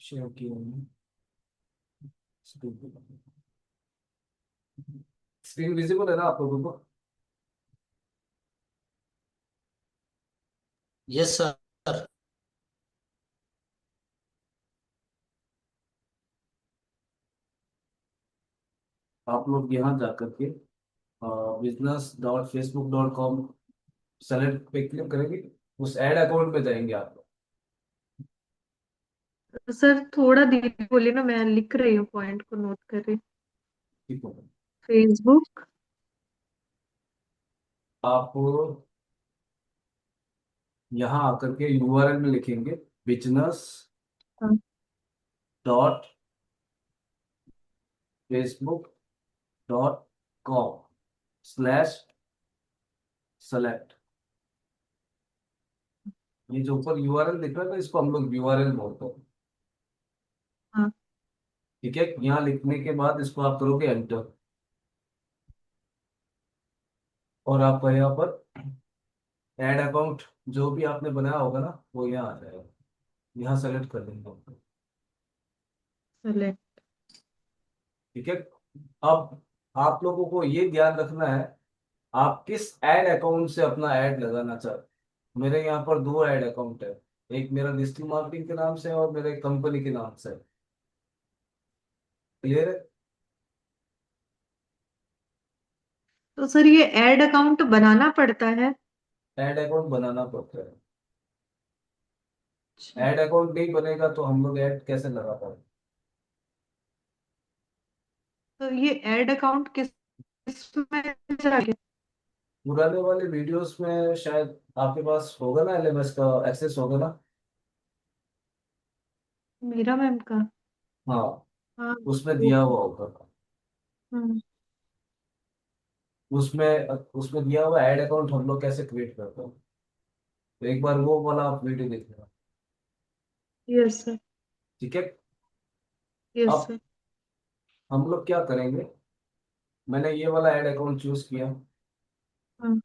Share किया हमने। Screen visible है ना आप लोगों को? Yes sir. आप लोग यहाँ जा करके business.facebook.com सेलेक्ट पे क्लिक करेंगे। उस एड अकाउंट पे जाएंगे आप लोग। सर थोड़ा धीरे बोलिए ना, मैं लिख रही हूँ, पॉइंट को नोट कर रही। ठीक हो? फेसबुक। आप यहाँ आकर के यूआरएल में लिखेंगे business.facebook.com/select। ये जो ऊपर यूआरएल दिख रहा है ना, इसको हम लोग यूआरएल बोलते हैं। हाँ। ठीक है, यहाँ लिखने के बाद इसको आप करोगे एंटर, और आपका यहाँ पर ऐड अकाउंट जो भी आपने बनाया होगा ना, वो यहाँ आ जाएगा। यहाँ सेलेक्ट कर देंगे। सेलेक्ट। ठीक है। अब आप लोगों को ये ध्यान रखना है, आप किस ऐड अकाउंट से अपना ऐड लगाना चाहते हैं। मेरे यहाँ पर दो ऐड अकाउंट है। एक मेरा डिजिटल मार्केटिंग के नाम से है और मेरे कंपनी के नाम से है। क्लियर है? तो सर ये एड अकाउंट बनाना पड़ता है? ऐड अकाउंट बनाना पड़ता है। अच्छा। ऐड अकाउंट नहीं बनेगा तो हम लोग ऐड कैसे लगा पाएंगे? तो ये एड अकाउंट किस में जाके? पुराने वाले वीडियोस में शायद आपके पास होगा ना, एलएमएस का एक्सेस होगा ना। मीरा मैम का? हाँ, हाँ। उसमें वो। दिया हुआ होगा। हम्म। उसमें उसमें दिया हुआ ऐड अकाउंट हम लोग कैसे क्रिएट करते हैं, तो एक बार वो वाला आप वीडियो देख लेना। Yes sir. ठीक है। यस अब सर। हम लोग क्या करेंगे, मैंने ये वाला ऐड अकाउंट चूज किया। हाँ।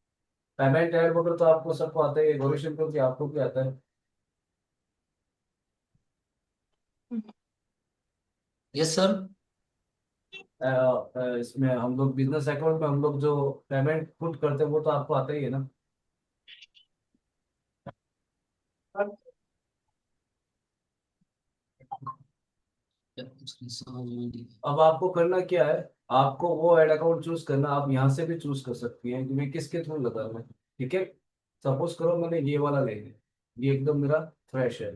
पेमेंट ऐड वगैरह तो आपको सबको आता है, गौरीशन को भी आपको भी आता है। Yes sir. इसमें हम लोग बिजनेस अकाउंट में हम लोग जो पेमेंट पुट करते हैं वो तो आपको आता ही है ना। अब आपको करना क्या है, आपको वो ऐड अकाउंट चूज करना, आप यहाँ से भी चूज कर सकती हैं कि मैं किसके थ्रू लगाना है। ठीक है। सपोज करो मैंने ये वाला ले लिया, ये एकदम मेरा फ्रेश है।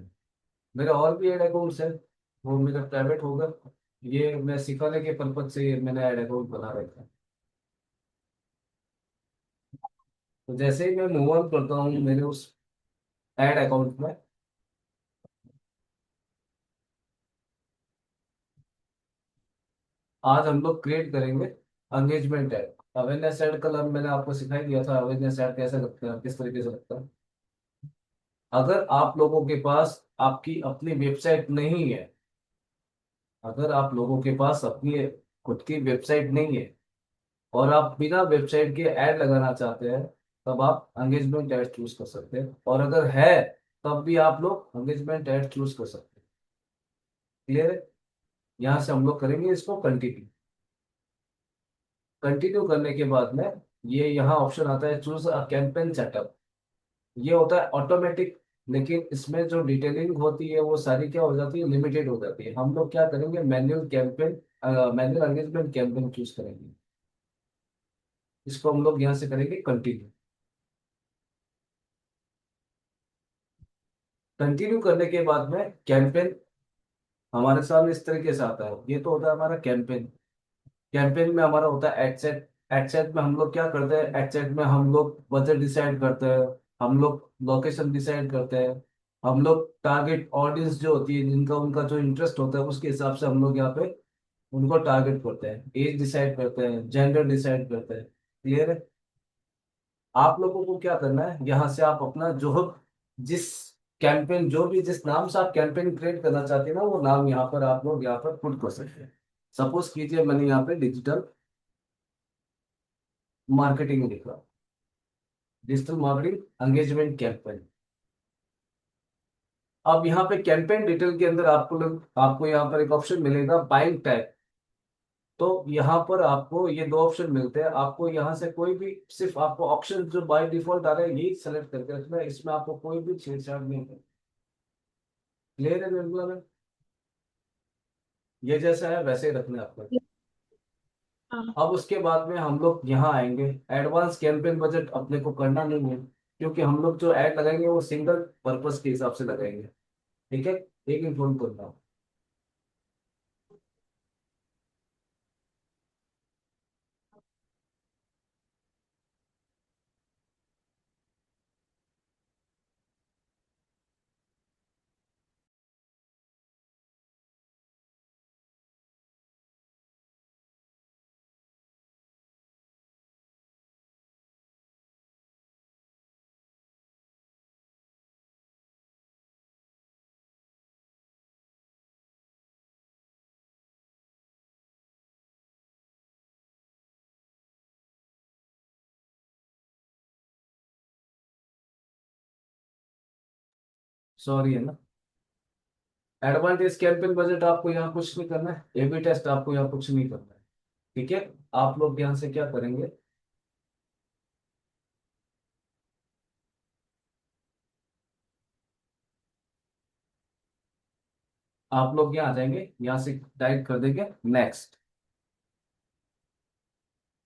मेरा और भी ऐड अकाउंट्स है, वो मेरा प्राइवेट होगा। ये मैं सिखाने के पर्पज से मैंने ऐड अकाउंट बना रखा है। तो जैसे ही मैं मूव ऑन करता हूँ मेरे उस ऐड अकाउंट में, आज हम लोग क्रिएट करेंगे एंगेजमेंट ऐड। अवेयरनेस ऐड कल मैंने आपको सिखाई दिया था, अवेयरनेस ऐड कैसे लगता है, किस तरीके से लगता है। अगर आप लोगों के पास आपकी अपनी वेबसाइट नहीं है, अगर आप लोगों के पास अपनी खुद की वेबसाइट नहीं है और आप बिना वेबसाइट के ऐड लगाना चाहते हैं, तब आप एंगेजमेंट ऐड चूज कर सकते हैं। और अगर है, तब भी आप लोग एंगेजमेंट ऐड चूज कर सकते हैं। क्लियर है? यहाँ से हम लोग करेंगे इसको कंटिन्यू। कंटिन्यू करने के बाद में ये यहाँ ऑप्शन आता है चूज अ कैंपेन सेटअप। ये होता है ऑटोमेटिक, लेकिन इसमें जो डिटेलिंग होती है वो सारी क्या हो जाती है, लिमिटेड हो जाती है। हम लोग क्या करेंगे, manual campaign, manual engagement campaign choose करेंगे। इसको हम लोग यहाँ से करेंगे कंटिन्यू। कंटिन्यू करने के बाद में कैंपेन हमारे सामने इस तरीके से आता है। ये तो होता है हमारा कैंपेन। कैंपेन में हमारा होता है एडसेट। एडसेट में हम लोग क्या करते हैं, एडसेट में हम लोग बजट डिसाइड करते हैं, हम लोग लोकेशन डिसाइड करते हैं, हम लोग टारगेट ऑडियंस जो होती है, जिनका उनका जो इंटरेस्ट होता है उसके हिसाब से हम लोग यहाँ पे उनको टारगेट करते हैं, एज डिसाइड करते हैं, जेंडर डिसाइड करते हैं। क्लियर है? आप लोगों को क्या करना है, यहाँ से आप अपना जो जिस कैंपेन, जो भी जिस नाम से आप कैंपेन क्रिएट करना चाहते हैं ना, वो नाम यहाँ पर आप लोग यहाँ पर पुट कर सकते हैं। सपोज कीजिए मैंने यहाँ पे डिजिटल मार्केटिंग लिखा, डिजिटल मार्केटिंग एंगेजमेंट कैंपेन। अब यहाँ पे कैंपेन डिटेल के अंदर आपको यहाँ पर एक ऑप्शन मिलेगा बाइंग टाइप। तो यहाँ पर आपको ये दो ऑप्शन मिलते हैं, आपको यहाँ से कोई भी, सिर्फ आपको ऑप्शन जो बाय डिफॉल्ट आ रहे हैं यही सेलेक्ट करके रखना है, इसमें आपको कोई भी छेड़छाड़ नहीं है। क्लियर है निर्मला मैम? ये जैसा है वैसे ही रखना है आपको। हाँ। अब उसके बाद में हम लोग यहाँ आएंगे, एडवांस कैंपेन बजट अपने को करना नहीं है, क्योंकि हम लोग जो ऐड लगाएंगे वो सिंगल पर्पस के हिसाब से लगाएंगे। ठीक है, एक इन्फॉर्म करना हूँ। सॉरी है ना। एडवांटेज कैंपेन बजट आपको यहाँ कुछ नहीं करना है, एबी टेस्ट आपको यहाँ कुछ नहीं करना है। ठीक है, आप लोग यहाँ से क्या करेंगे, आप लोग यहाँ आ जाएंगे, यहाँ से टाइप कर देंगे नेक्स्ट।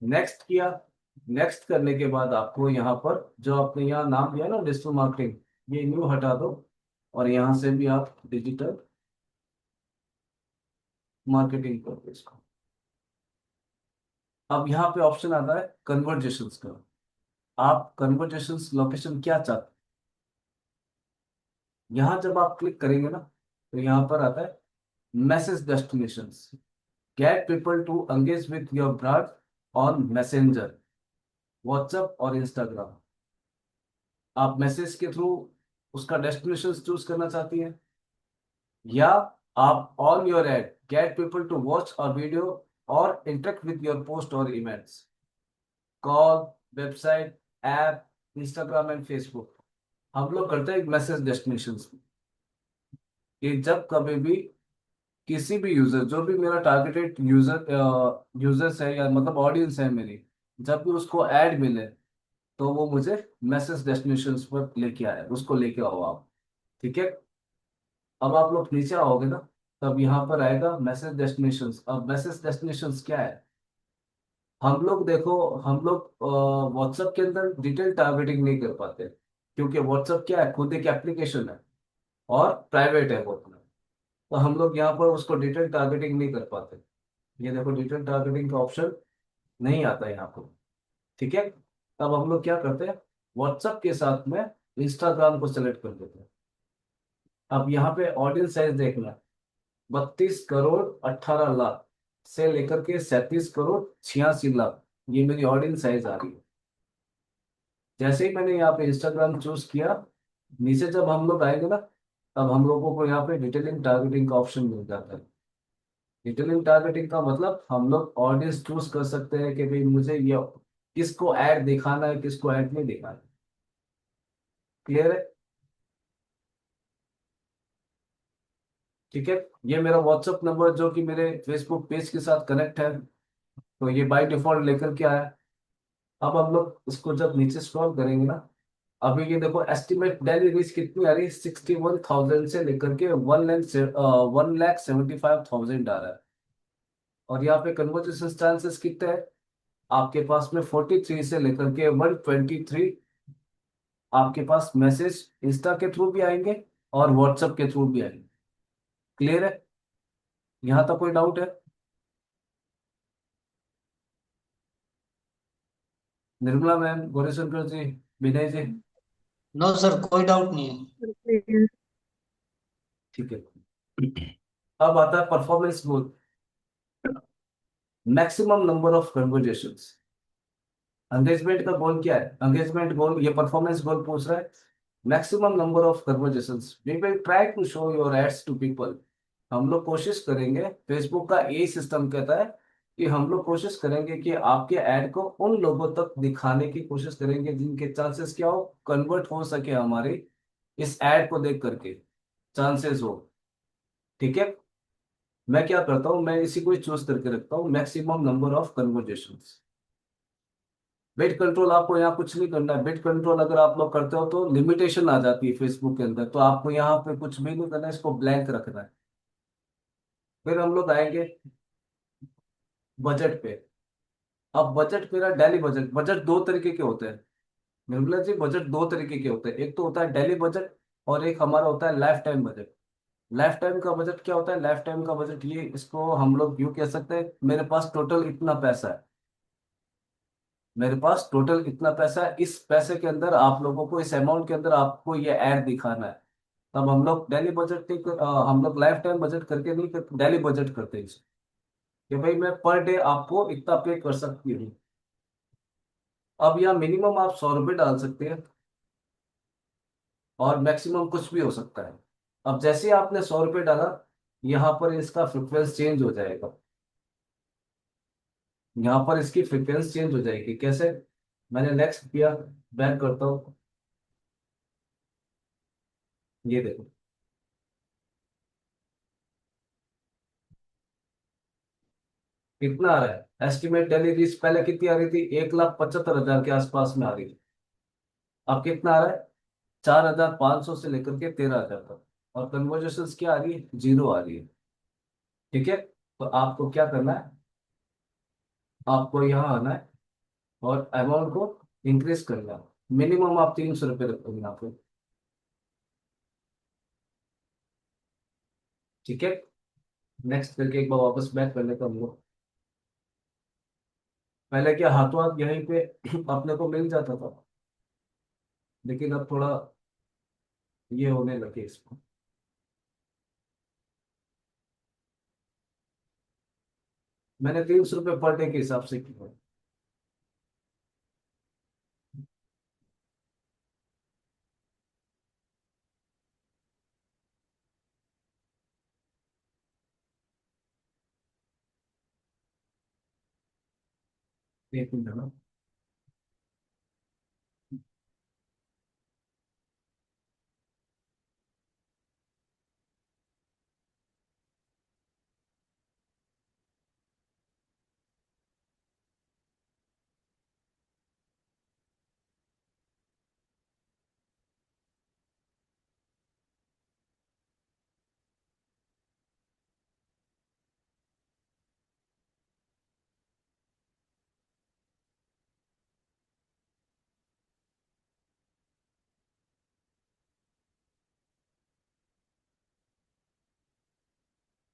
नेक्स्ट किया। नेक्स्ट करने के बाद आपको यहाँ पर जो आपने यहाँ नाम दिया ना डिजिटल मार्केटिंग, ये न्यू हटा दो, और यहाँ से भी आप डिजिटल मार्केटिंग कर दो इसको। अब यहाँ पे ऑप्शन आता है कन्वर्जेशंस का। आप कन्वर्जेशंस लोकेशन क्या चाहते हैं, यहाँ जब आप क्लिक करेंगे ना तो यहाँ पर आता है message destinations. Get people to engage with your brand on messenger, WhatsApp और इंस्टाग्राम। आप मैसेज के थ्रू उसका डेस्टिनेशन चूज करना चाहती हैं, या आप on your ad get people to watch और वीडियो और इंटरेक्ट विथ योर पोस्ट और events, call, website, app, Instagram and Facebook. हम लोग करते हैं मैसेज डेस्टिनेशन कि जब कभी भी किसी भी यूजर, जो भी मेरा टारगेटेड यूजर्स है या मतलब ऑडियंस है मेरी, जब भी उसको ऐड मिले तो वो मुझे मैसेज डेस्टिनेशंस पर लेके आए, उसको लेके आओ आप। ठीक है, अब आप लोग नीचे आओगे ना, तब यहाँ पर आएगा मैसेज डेस्टिनेशंस। अब मैसेज डेस्टिनेशंस क्या है, हम लोग देखो, हम लोग व्हाट्सएप के अंदर डिटेल टारगेटिंग नहीं कर पाते, क्योंकि व्हाट्सएप क्या है, खुद एक एप्लीकेशन है और प्राइवेट है वो अपना। तो हम लोग यहाँ पर उसको डिटेल टारगेटिंग नहीं कर पाते। ये देखो डिटेल टारगेटिंग का ऑप्शन नहीं आता यहाँ पर। ठीक है, तब हम लोग क्या करते हैं, व्हाट्सएप के साथ में इंस्टाग्राम को सेलेक्ट कर देते हैं। अब यहाँ पे ऑडियंस साइज देखना, 32 करोड़ 18 लाख से लेकर के 37 करोड़ 86 लाख, ये मेरी ऑडियंस साइज आ रही है। जैसे ही मैंने यहाँ पे इंस्टाग्राम चूज किया, नीचे जब हम लोग आएंगे ना, तब हम लोगों को यहाँ पे डिटेलिंग टारगेटिंग का ऑप्शन मिल जाता है। डिटेलिंग टारगेटिंग का मतलब हम लोग ऑडियंस चूज कर सकते हैं कि भाई मुझे ये किसको ऐड दिखाना है, किसको ऐड नहीं दिखाना है। क्लियर है? ठीक है, ये मेरा व्हाट्सएप नंबर जो कि मेरे फेसबुक पेज के साथ कनेक्ट है, तो ये बाय डिफॉल्ट लेकर के आया। अब हम लोग इसको जब नीचे स्क्रॉल करेंगे ना, अभी ये देखो एस्टिमेट डेली रीच कितनी आ रही है, 61,000 से लेकर के 1,75,000 आ रहा है। और यहाँ पे कन्वर्जेशन चांसेस कितने हैं, आपके पास में 43 से लेकर के 123 आपके पास मैसेज इंस्टा के थ्रू भी आएंगे और व्हाट्सएप के थ्रू भी आएंगे। क्लियर है? यहाँ तक कोई डाउट है? निर्मला मैम, गौरीशंकर जी, विनय जी। नो सर, कोई डाउट नहीं है। ठीक है, अब आता है performance goal, maximum number of conversations. Engagement का गोल क्या है, एंगेजमेंट गोल, ये परफॉर्मेंस गोल पूछ रहा है। Maximum number of conversions, we will try to show your ads to people. हम लोग कोशिश करेंगे, फेसबुक का यही सिस्टम कहता है कि हम लोग कोशिश करेंगे कि आपके ऐड को उन लोगों तक दिखाने की कोशिश करेंगे जिनके चांसेस क्या हो, कन्वर्ट हो सके हमारे इस ऐड को देख करके। चांसेस हो। ठीक है। मैं क्या करता हूँ, मैं इसी को चूज करके रखता हूँ, maximum number of conversations. Bit control आपको यहाँ कुछ नहीं करना है। बिट कंट्रोल अगर आप लोग करते हो तो लिमिटेशन आ जाती है फेसबुक के अंदर, तो आपको यहाँ पे कुछ भी नहीं करना है, इसको ब्लैंक रखना है। फिर हम लोग आएंगे बजट पे। अब बजट, मेरा डेली बजट, बजट दो तरीके के होते हैं निर्मला जी। बजट दो तरीके के होते हैं, एक तो होता है डेली बजट, और एक हमारा होता है life time budget. Life time का बजट क्या होता है? लाइफ टाइम का बजट ये, इसको हम लोग यूँ कह सकते हैं, मेरे पास टोटल इतना पैसा है, मेरे पास टोटल इतना पैसा है, इस पैसे के अंदर आप लोगों को, इस अमाउंट के अंदर आपको ये ऐड दिखाना है। तब हम लोग डेली बजट नहीं हम लोग लाइफ टाइम बजट करके नहीं करते, डेली बजट करते हैं इसको, कि भाई मैं पर डे आपको इतना पे कर सकती हूँ। अब यहाँ मिनिमम आप 100 रुपये डाल सकते हैं, और मैक्सिमम कुछ भी हो सकता है। अब जैसे ही आपने 100 रुपये डाला, यहाँ पर इसका फ्रिक्वेंस चेंज हो जाएगा। यहाँ पर इसकी फ्रिक्वेंस चेंज हो जाएगी। कैसे? मैंने नेक्स्ट किया, बैक करता हूँ, ये देखो कितना आ रहा है। एस्टिमेट डेली रीच पहले कितनी आ रही थी? 1,75,000 के आसपास में आ रही थी। अब कितना आ रहा है? 4,500 से लेकर के 13,000 तक। और कन्वर्जेशन क्या आ रही है? जीरो आ रही है। ठीक है। तो आपको क्या करना है, आपको यहाँ आना है, और अमाउंट को इंक्रीज करना है। मिनिमम आप 300 रुपये रखोगे यहाँ पे। ठीक है। नेक्स्ट करके एक बार वापस बैक करने का हम लोग, पहले क्या हाथों हाथ यहीं पे अपने को मिल जाता था, लेकिन अब थोड़ा ये होने लगे इसको। मैंने 300 रुपये पर डे के हिसाब से किया। एक मिनट ना।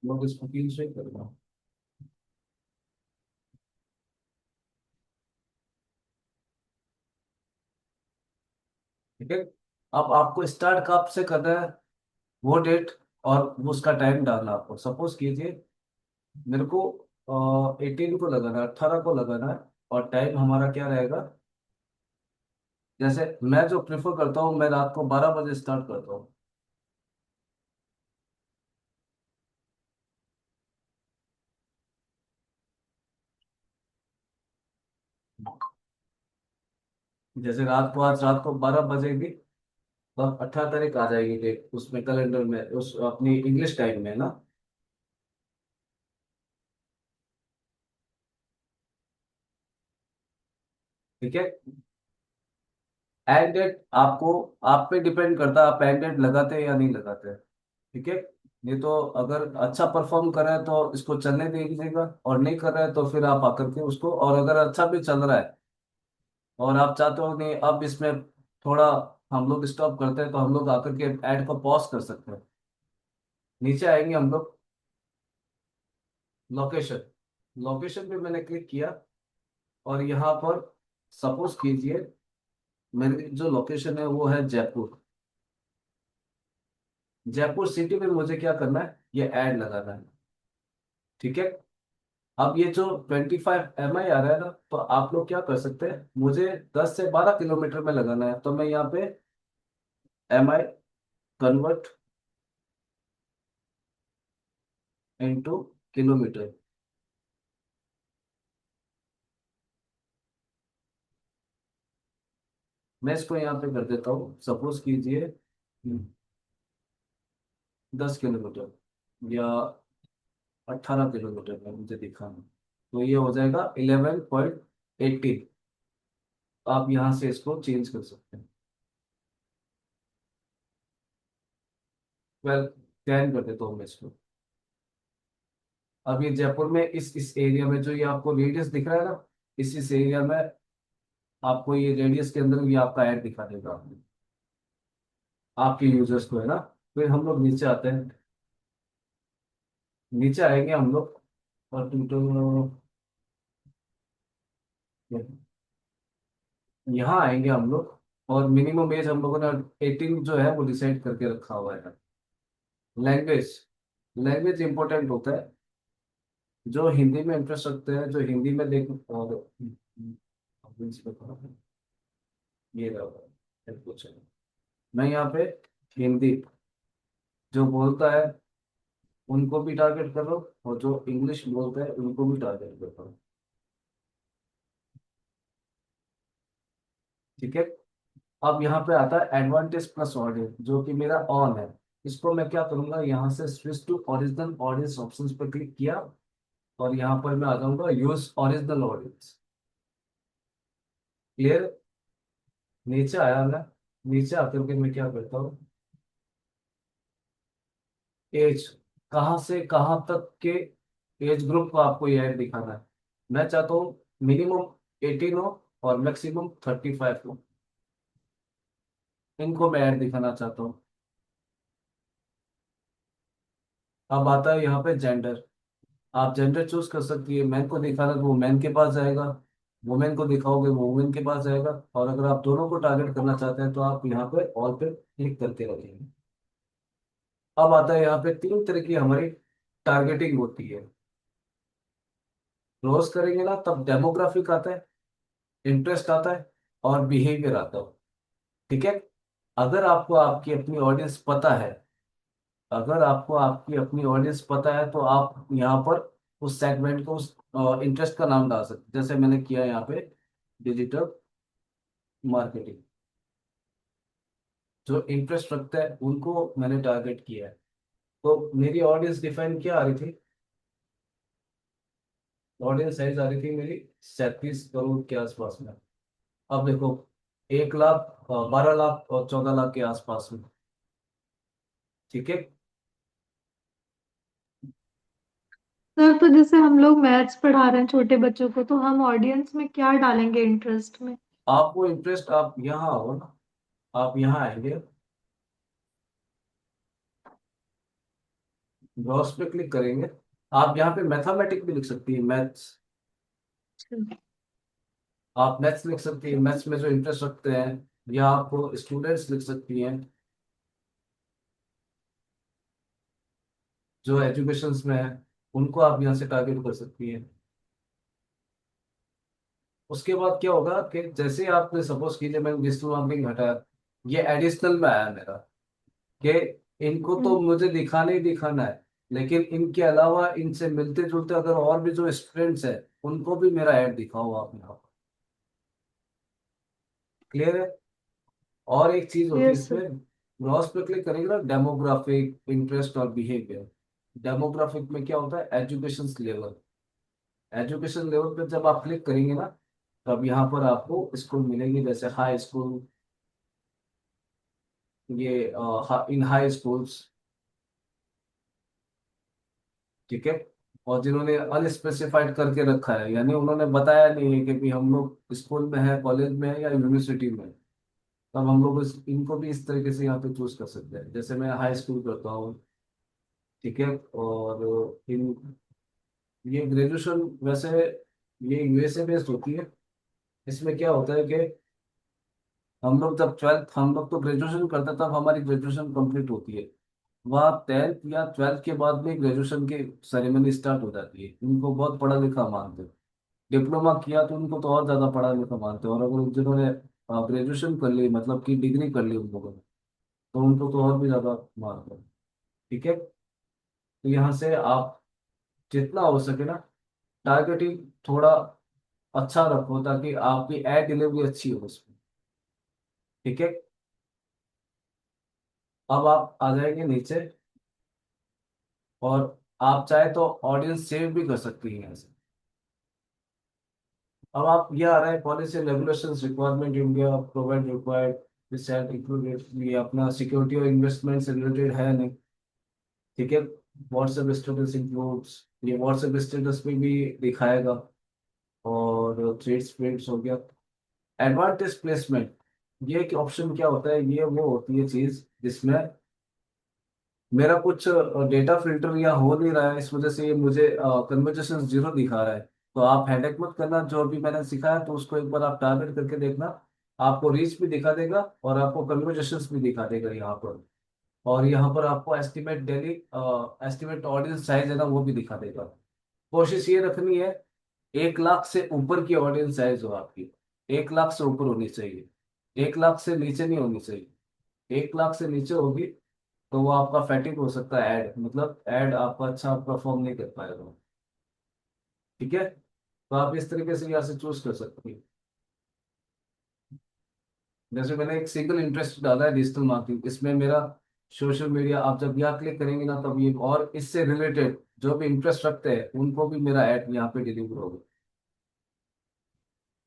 लोग इसको 300 ही करना। ठीक है। अब आपको स्टार्ट कब से करना है, वो डेट और वो उसका टाइम डालना है आपको। सपोज कीजिए मेरे को 18 को लगाना है, 18 को लगाना है, और टाइम हमारा क्या रहेगा? जैसे मैं जो प्रेफर करता हूँ, मैं रात को 12 बजे स्टार्ट करता हूँ। जैसे रात को, आज रात को 12 बजेगी, तो अब 18 तारीख आ जाएगी डेट उसमें, कैलेंडर में, उस अपनी इंग्लिश टाइम में ना। ठीक है। एंड डेट आपको, आप पे डिपेंड करता है, आप एंड डेट लगाते हैं या नहीं लगाते हैं। ठीक है। नहीं तो अगर अच्छा परफॉर्म कर रहा है तो इसको चलने दीजिएगा, और नहीं कर रहा है तो फिर आप आकर के उसको, और अगर अच्छा भी चल रहा है और आप चाहते हो नहीं अब इसमें थोड़ा हम लोग स्टॉप करते हैं, तो हम लोग आकर के ऐड को पॉज कर सकते हैं। नीचे आएंगे हम लोग, लोकेशन। लोकेशन पे मैंने क्लिक किया, और यहाँ पर सपोज कीजिए मेरी जो लोकेशन है वो है जयपुर। जयपुर सिटी में मुझे क्या करना है, ये ऐड लगाना है। ठीक है। अब ये जो 25 MI आ रहा है ना, तो आप लोग क्या कर सकते हैं, मुझे 10 से 12 किलोमीटर में लगाना है, तो मैं यहाँ पे MI कन्वर्ट इनटू किलोमीटर, मैं इसको यहाँ पे कर देता हूँ। सपोज कीजिए 10 किलोमीटर या 18 किलोमीटर में मुझे दिखा है। तो ये हो जाएगा 11.18। आप यहाँ से इसको चेंज कर सकते हैं। 12 10 कर देता हूँ मैं इसको। अब ये जयपुर में इस एरिया में जो ये आपको रेडियस दिख रहा है ना, इस एरिया में आपको ये रेडियस के अंदर ये आपका ऐड दिखा देगा आपके यूजर्स को, है ना। फिर हम लोग नीचे आते हैं। नीचे आएंगे हम लोग और यहाँ आएंगे हम लोग। और मिनिमम एज हम लोगों ने 18 जो है वो डिसाइड करके रखा हुआ है। लैंग्वेज, लैंग्वेज इंपॉर्टेंट होता है। जो हिंदी में इंटरेस्ट रखते हैं, जो हिंदी में देख और ये रहा कुछ मैं यहाँ पे हिंदी जो बोलता है उनको भी टारगेट कर रहा हूँ, और जो इंग्लिश बोलते हैं उनको भी टारगेट कर रहा हूँ। ठीक है। अब यहाँ पे आता है एडवांटेज प्लस ऑडियंस, जो कि मेरा ऑन है। इसको मैं क्या करूंगा, यहाँ से switch to original audience options पर क्लिक किया, और यहाँ पर मैं आ जाऊंगा यूज ओरिजिनल ऑडियंस। क्लियर। नीचे आया मैं। नीचे आकर के मैं क्या करता हूँ, एज, कहाँ से कहाँ तक के एज ग्रुप को आपको ये ऐड दिखाना है। मैं चाहता हूँ मिनिमम 18 हो और मैक्सिमम 35 हो। इनको मैं ऐड दिखाना चाहता हूँ। अब आता है यहाँ पे जेंडर। आप जेंडर चूज कर सकती है। मैन को दिखाना तो वो मैन के पास जाएगा, वुमेन को दिखाओगे वो वुमेन के पास जाएगा। और अगर आप दोनों को टारगेट करना चाहते हैं तो आप यहाँ पे ऑल पे क्लिक करके रखेंगे। अब आता है यहाँ पे 3 तरह की हमारी टारगेटिंग होती है। क्लोज करेंगे ना तब डेमोग्राफिक आता है, इंटरेस्ट आता है, और बिहेवियर आता है। ठीक है। अगर आपको आपकी अपनी ऑडियंस पता है, अगर आपको आपकी अपनी ऑडियंस पता है तो आप यहाँ पर उस सेगमेंट को, उस इंटरेस्ट का नाम डाल सकते हैं। जैसे मैंने किया यहाँ पे डिजिटल मार्केटिंग। जो इंटरेस्ट रखता है उनको मैंने टारगेट किया है। तो मेरी ऑडियंस डिफाइन क्या आ रही थी, ऑडियंस साइज आ रही थी मेरी 37 करोड़ के आसपास में। अब देखो 1 लाख, 12 लाख और 14 लाख के आसपास में। ठीक है। सर तो जैसे हम लोग मैथ्स पढ़ा रहे हैं छोटे बच्चों को, तो हम ऑडियंस में क्या डालेंगे इंटरेस्ट में? आपको इंटरेस्ट, आप यहाँ हो ना, आप यहाँ आएंगे, ब्राउज पे क्लिक करेंगे। आप यहाँ पे मैथमेटिक भी लिख सकती है, मैथ्स। आप मैथ्स लिख सकती है, मैथ्स में जो इंटरेस्ट रखते हैं, या आप स्टूडेंट्स लिख सकती हैं जो एजुकेशन में है, उनको आप यहाँ से टारगेट कर सकती हैं। उसके बाद क्या होगा कि जैसे ही आपने सपोज कीजिए मैंने डिजिटल मार्केटिंग हटाया, ये एडिशनल में आया मेरा, कि इनको तो हम्म। मुझे दिखाना ही दिखाना है, लेकिन इनके अलावा इनसे मिलते जुलते अगर और भी जो स्टूडेंट्स हैं उनको भी मेरा ऐड दिखाओ आप यहाँ। क्लियर है। और एक चीज होती है यस सर। इसमें, ग्रॉस पे क्लिक करेंगे ना, डेमोग्राफिक, इंटरेस्ट और बिहेवियर। डेमोग्राफिक में क्या होता है, एजुकेशन लेवल। एजुकेशन लेवल पे जब आप क्लिक करेंगे ना, तब यहाँ पर आपको स्कूल मिलेंगे, जैसे हाई स्कूल, ये इन हाई स्कूल्स। ठीक है। और जिन्होंने अनस्पेसिफाइड करके रखा है, यानी उन्होंने बताया नहीं है कि भी हम लोग स्कूल में है, कॉलेज में है, या यूनिवर्सिटी में है, तब हम लोग इनको भी इस तरीके से यहाँ पे चूज कर सकते हैं। जैसे मैं हाई स्कूल करता हूँ। ठीक है। और इन ये ग्रेजुएशन वैसे ये यूएसए बेस्ड होती है। इसमें क्या होता है कि हम लोग तो ग्रेजुएशन करते हैं, तब हमारी ग्रेजुएशन कंप्लीट होती है। वहाँ 10th या 12th के बाद में ग्रेजुएशन की सेरेमनी स्टार्ट हो जाती है। उनको बहुत पढ़ा लिखा मानते हैं। डिप्लोमा किया तो उनको तो और ज्यादा पढ़ा लिखा मानते हैं, और अगर जिन्होंने ग्रेजुएशन कर ली, मतलब कि डिग्री कर ली उन लोगों ने, तो उनको तो और भी ज्यादा मानते हैं। ठीक है। तो यहाँ से आप जितना हो सके ना टारगेटिंग थोड़ा अच्छा रखो, ताकि आपकी एड डिलीवरी अच्छी हो उसमें। ठीक है। अब आप आ जाएंगे नीचे। और आप चाहे तो ऑडियंस सेव भी कर सकती हैं ऐसे। अब आप ये आ रहा है policy regulations requirement India provide required this had included, ये अपना सिक्योरिटी और इन्वेस्टमेंट से रिलेटेड है नहीं। ठीक है। व्हाट्सएप स्टेटस इंक्लूड्स, ये व्हाट्सएप स्टेटस पे भी दिखाएगा। और थ्रेड्स फ्रेड्स हो गया। एडवांटेज प्लेसमेंट, ये एक ऑप्शन क्या होता है, ये वो होती है चीज जिसमें मेरा कुछ डेटा फिल्टर या हो नहीं रहा है, इस वजह से ये मुझे कन्वर्जेशन जीरो दिखा रहा है। तो आप हेडेक मत करना, जो अभी मैंने सिखाया तो उसको एक बार आप टारगेट करके देखना। आपको रीच भी दिखा देगा और आपको कन्वर्जेशन भी दिखा देगा यहाँ पर। और यहाँ पर आपको estimate daily, estimate audience size है ना, वो भी दिखा देगा। कोशिश ये रखनी है 1 लाख से ऊपर की ऑडियंस साइज हो आपकी। 1 लाख से ऊपर होनी चाहिए, 1 लाख से नीचे नहीं होनी चाहिए। 1 लाख से नीचे होगी तो वो आपका फैटिक हो सकता है, ऐड मतलब ऐड आपका अच्छा परफॉर्म नहीं कर पाएगा। ठीक है। तो आप इस तरीके से यहाँ से चूज कर सकते हैं। जैसे मैंने एक सिंगल इंटरेस्ट डाला है डिजिटल मार्केटिंग, इसमें मेरा सोशल मीडिया, आप जब यहाँ क्लिक करेंगे ना तब ये और इससे रिलेटेड जो भी इंटरेस्ट रखते हैं उनको भी मेरा ऐड यहाँ पे डिलीवर होगा।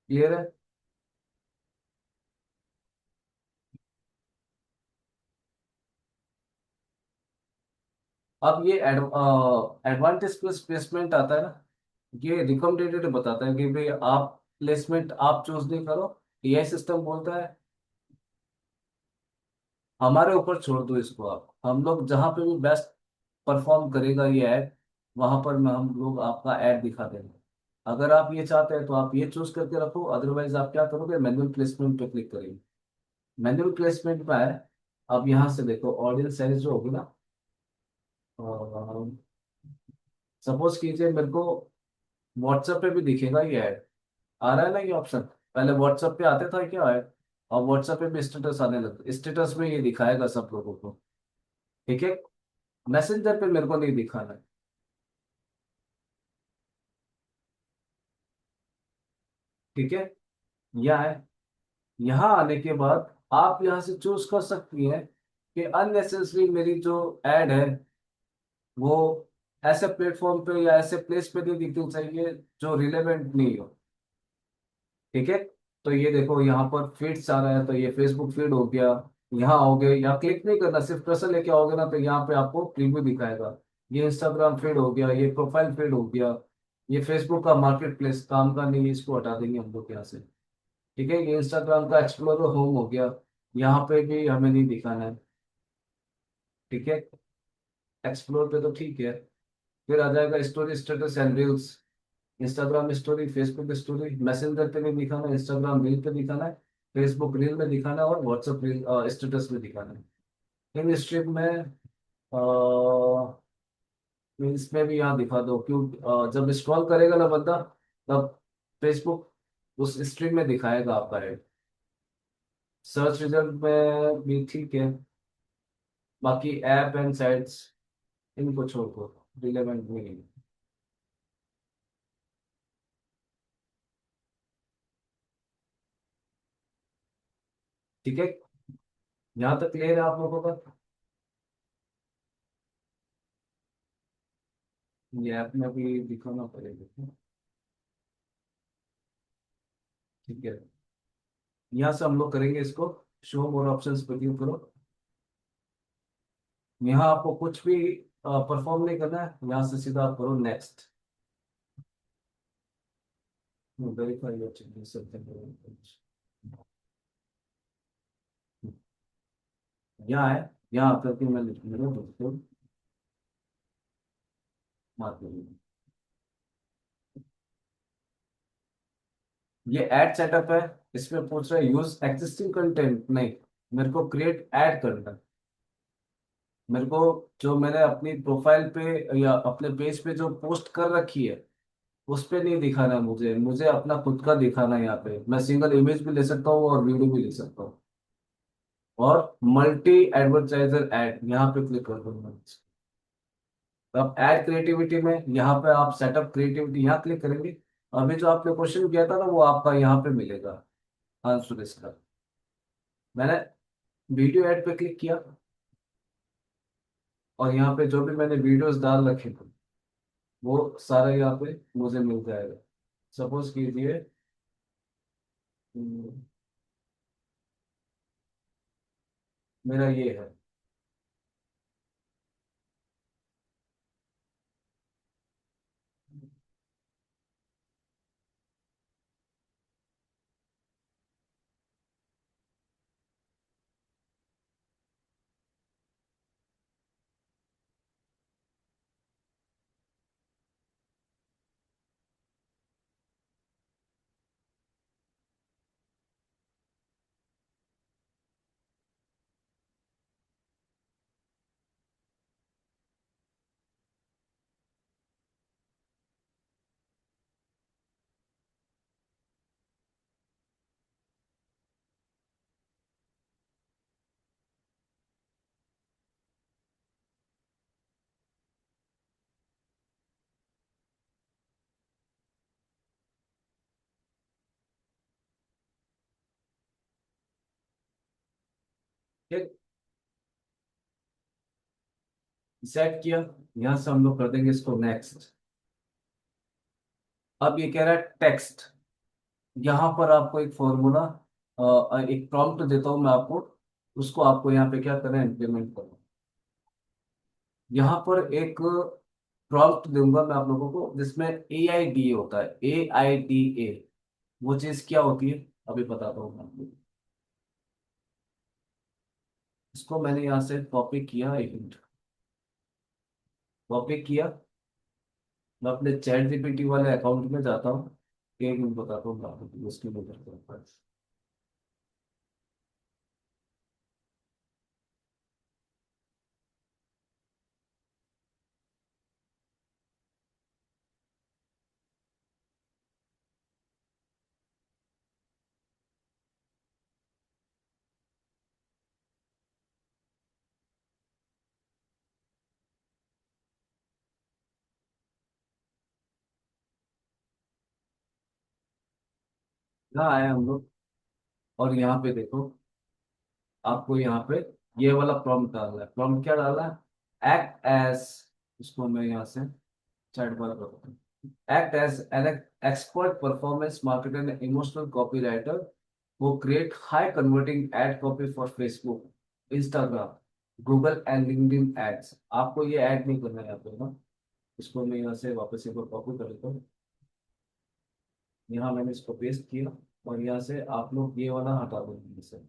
क्लियर है। अब ये एडवांटेज प्लस प्लेसमेंट आता है ना, ये रिकमेंडेड बताता है कि भाई आप प्लेसमेंट आप चूज नहीं करो, एआई सिस्टम बोलता है। हमारे ऊपर छोड़ दो इसको, आप हम लोग जहाँ पे भी बेस्ट परफॉर्म करेगा ये ऐड, वहां पर मैं हम लोग आपका ऐड दिखा देंगे। अगर आप ये चाहते हैं तो आप ये चूज करके रखो, अदरवाइज आप क्या करोगे, मैनुअल प्लेसमेंट पे क्लिक करेंगे। मैनुअल प्लेसमेंट में है। अब यहाँ से देखो ऑडियंस साइज जो होगी ना, सपोज कीजिए मेरे को व्हाट्सएप पे भी दिखेगा ये ऐड, आ रहा है ना ये ऑप्शन। पहले व्हाट्सएप पे आते था क्या ऐड, और व्हाट्सएप पे भी स्टेटस आने लगता, स्टेटस में ये दिखाएगा सब लोगों को। ठीक है। मैसेंजर पे मेरे को नहीं दिखाना है। ठीक है। यह है। यहाँ आने के बाद आप यहाँ से चूज कर सकती हैं कि अननेसेसरी मेरी जो एड है वो ऐसे प्लेटफॉर्म पे या ऐसे प्लेस पे नहीं दिखनी चाहिए जो रिलेवेंट नहीं हो। ठीक है। तो ये देखो यहाँ पर फीड्स आ रहा है, तो ये फेसबुक फीड हो गया। यहाँ आओगे, यहाँ क्लिक नहीं करना, सिर्फ कर्सर लेके आओगे ना तो यहाँ पे आपको प्रीव्यू दिखाएगा। ये इंस्टाग्राम फीड हो गया, ये प्रोफाइल फीड हो गया। ये फेसबुक का मार्केट प्लेस काम का नहीं है, इसको हटा देंगे हम लोग यहाँ से। ठीक है। ये इंस्टाग्राम का एक्सप्लोरर होम हो गया, यहाँ पे भी हमें नहीं दिखाना है। ठीक है। एक्सप्लोर पे तो ठीक है। फिर आ जाएगा story status and reels. Instagram story, Facebook story, messenger पे नहीं दिखाना है, इंस्टाग्राम रील पे दिखाना है, फेसबुक रील में दिखाना है और व्हाट्सएप रील स्टेटस में दिखाना है। इन स्ट्रिप में इसमें भी यहाँ दिखा दो, क्यों जब स्क्रॉल करेगा ना बंदा तब फेसबुक उस स्ट्रीम में दिखाएगा आपका ऐड। सर्च रिजल्ट में भी ठीक है। बाकी ऐप एंड साइट्स, इनको छोड़ दो, रिलेवेंट नहीं है। ठीक है। यहाँ तक क्लियर है आप लोगों का। ये ऐप में भी दिखाना पड़ेगा। ठीक है। यहाँ से हम लोग करेंगे इसको, शो मोर ऑप्शंस पर क्लिक करो। यहाँ आपको कुछ भी परफॉर्म नहीं करना है, यहाँ से सीधा आप करो next. Verify your changes something. यहाँ है, यहाँ आकर के मैं लिख दूंगा दोस्तों मार्केटिंग। ये ऐड सेटअप है। इसमें पूछ रहा है यूज एक्जिस्टिंग कंटेंट, नहीं, मेरे को क्रिएट ऐड करना है। मेरे को जो मैंने अपनी प्रोफाइल पे या अपने पेज पे जो पोस्ट कर रखी है उस पे नहीं दिखाना है, मुझे मुझे अपना खुद का दिखाना है। यहाँ पे मैं सिंगल इमेज भी ले सकता हूँ और वीडियो भी ले सकता हूँ। और मल्टी एडवर्टाइजर ऐड, यहाँ पे क्लिक कर दूंगा। तो अब ऐड क्रिएटिविटी में यहाँ पे आप सेटअप क्रिएटिविटी यहाँ क्लिक करेंगे। अभी जो आपने क्वेश्चन किया था ना वो आपका यहाँ पे मिलेगा आंसर इसका। मैंने वीडियो ऐड पे क्लिक किया। और यहाँ पे जो भी मैंने वीडियोस डाल रखे थे वो सारा यहाँ पे मुझे मिल जाएगा। सपोज कीजिए, हम्म, मेरा ये है। ठीक, सेट किया। यहाँ से हम लोग कर देंगे इसको नेक्स्ट। अब ये कह रहा है टेक्स्ट। यहाँ पर आपको एक फॉर्मूला, एक प्रॉम्प्ट देता हूँ मैं आपको, उसको आपको यहाँ पे क्या करना है, इम्प्लीमेंट करना। यहाँ पर एक प्रॉम्प्ट दूंगा मैं आप लोगों को जिसमें AIDA होता है, AIDA। वो चीज क्या होती है अभी बताता हूँ मैं आपको। इसको मैंने यहाँ से कॉपी किया, एक मिनट, कॉपी किया। मैं अपने चैट जीपीटी वाले अकाउंट में जाता हूँ, एक मिनट बताता हूँ मैं आपको उसकी मदद करता हूँ। यहाँ आए हम लोग, और यहाँ पे देखो, आपको यहाँ पे ये वाला प्रॉम्प्ट डालना है। प्रॉम्प्ट क्या डालना है, एक्ट एज, इसको मैं यहाँ से चैट बार करता हूँ। Act as an expert performance marketer and emotional copywriter who create high converting ad copy for Facebook, Instagram, Google and LinkedIn ads। आपको ये ऐड नहीं करना है यहाँ पे ना। इसको मैं यहाँ से वापस एक बार कॉपी कर लेता हूँ। यहाँ मैंने इसको पेस्ट किया, और यहाँ से आप लोग ये वाला हटा देंगे इसे,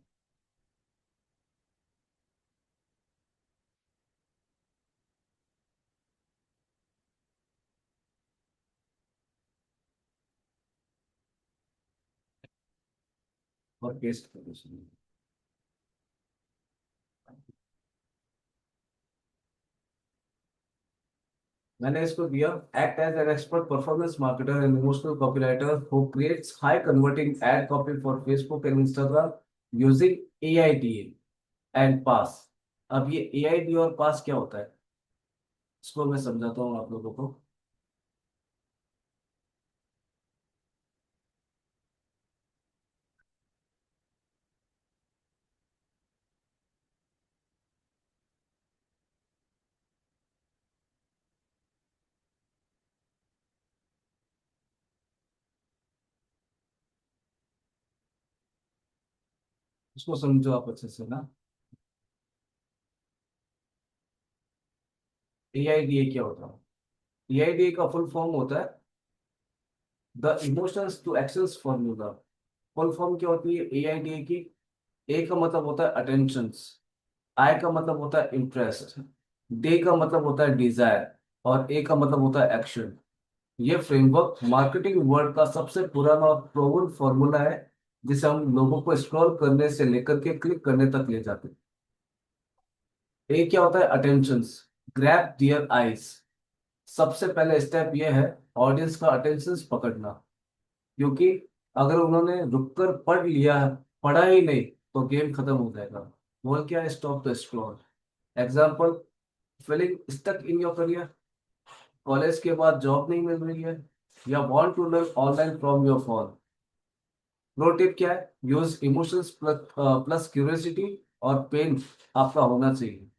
और पेस्ट कर दो इसमें। मैंने इसको दिया, act as an expert performance marketer and emotional copywriter who creates high converting ad copy for Facebook and Instagram using AIDA and PAS. अब ये AIDA और पास क्या होता है, इसको मैं समझाता हूँ आप लोगों को। इसको समझो आप अच्छे से ना। AIDA क्या होता है, AIDA का फुल फॉर्म होता है the emotions to actions formula. Full form क्या होती है AIDA की। ए का मतलब होता है अटेंशंस, आई का मतलब होता है इंटरेस्ट, डे का मतलब होता है डिजायर, और ए का मतलब होता है एक्शन। ये फ्रेमवर्क मार्केटिंग वर्ल्ड का सबसे पुराना और प्रूवन फॉर्मूला है, जिसे हम लोगों को स्क्रॉल करने से लेकर के क्लिक करने तक ले जाते हैं। ए क्या होता है, अटेंशंस, ग्रैब दियर आईज। सबसे पहले स्टेप ये है ऑडियंस का अटेंशन पकड़ना, क्योंकि अगर उन्होंने रुककर पढ़ लिया, पढ़ा ही नहीं, तो गेम खत्म हो जाएगा। बोल क्या है, stop the scroll. Example, feeling stuck in your career, college के बाद जॉब नहीं मिल रही है, या want to learn online from your phone. Pro tip क्या है, यूज इमोशंस प्लस क्यूरियोसिटी और पेन आपका होना चाहिए।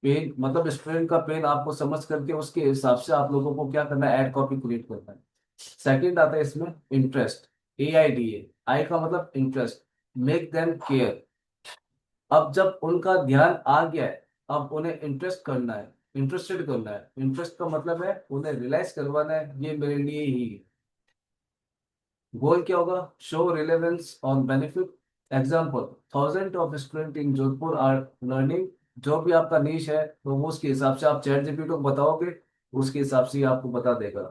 पेन मतलब स्टूडेंट का पेन आपको समझ करके उसके हिसाब से आप लोगों को क्या करना है, एड कॉपी क्रिएट करना है। सेकंड आता है इसमें इंटरेस्ट, AIDA। आई का मतलब इंटरेस्ट, मेक देम केयर। अब जब उनका ध्यान आ गया है, अब उन्हें इंटरेस्ट करना है, इंटरेस्टेड करना है। इंटरेस्ट का मतलब है उन्हें रियलाइज करवाना है ये मेरे लिए ही है। गोल क्या होगा, show relevance on benefit. Example, thousand of student in Jodhpur are learning. जो भी आपका नीश है तो वो उसके हिसाब से आप चैट जीपीटी को बताओगे, उसके हिसाब से ही आपको बता देगा।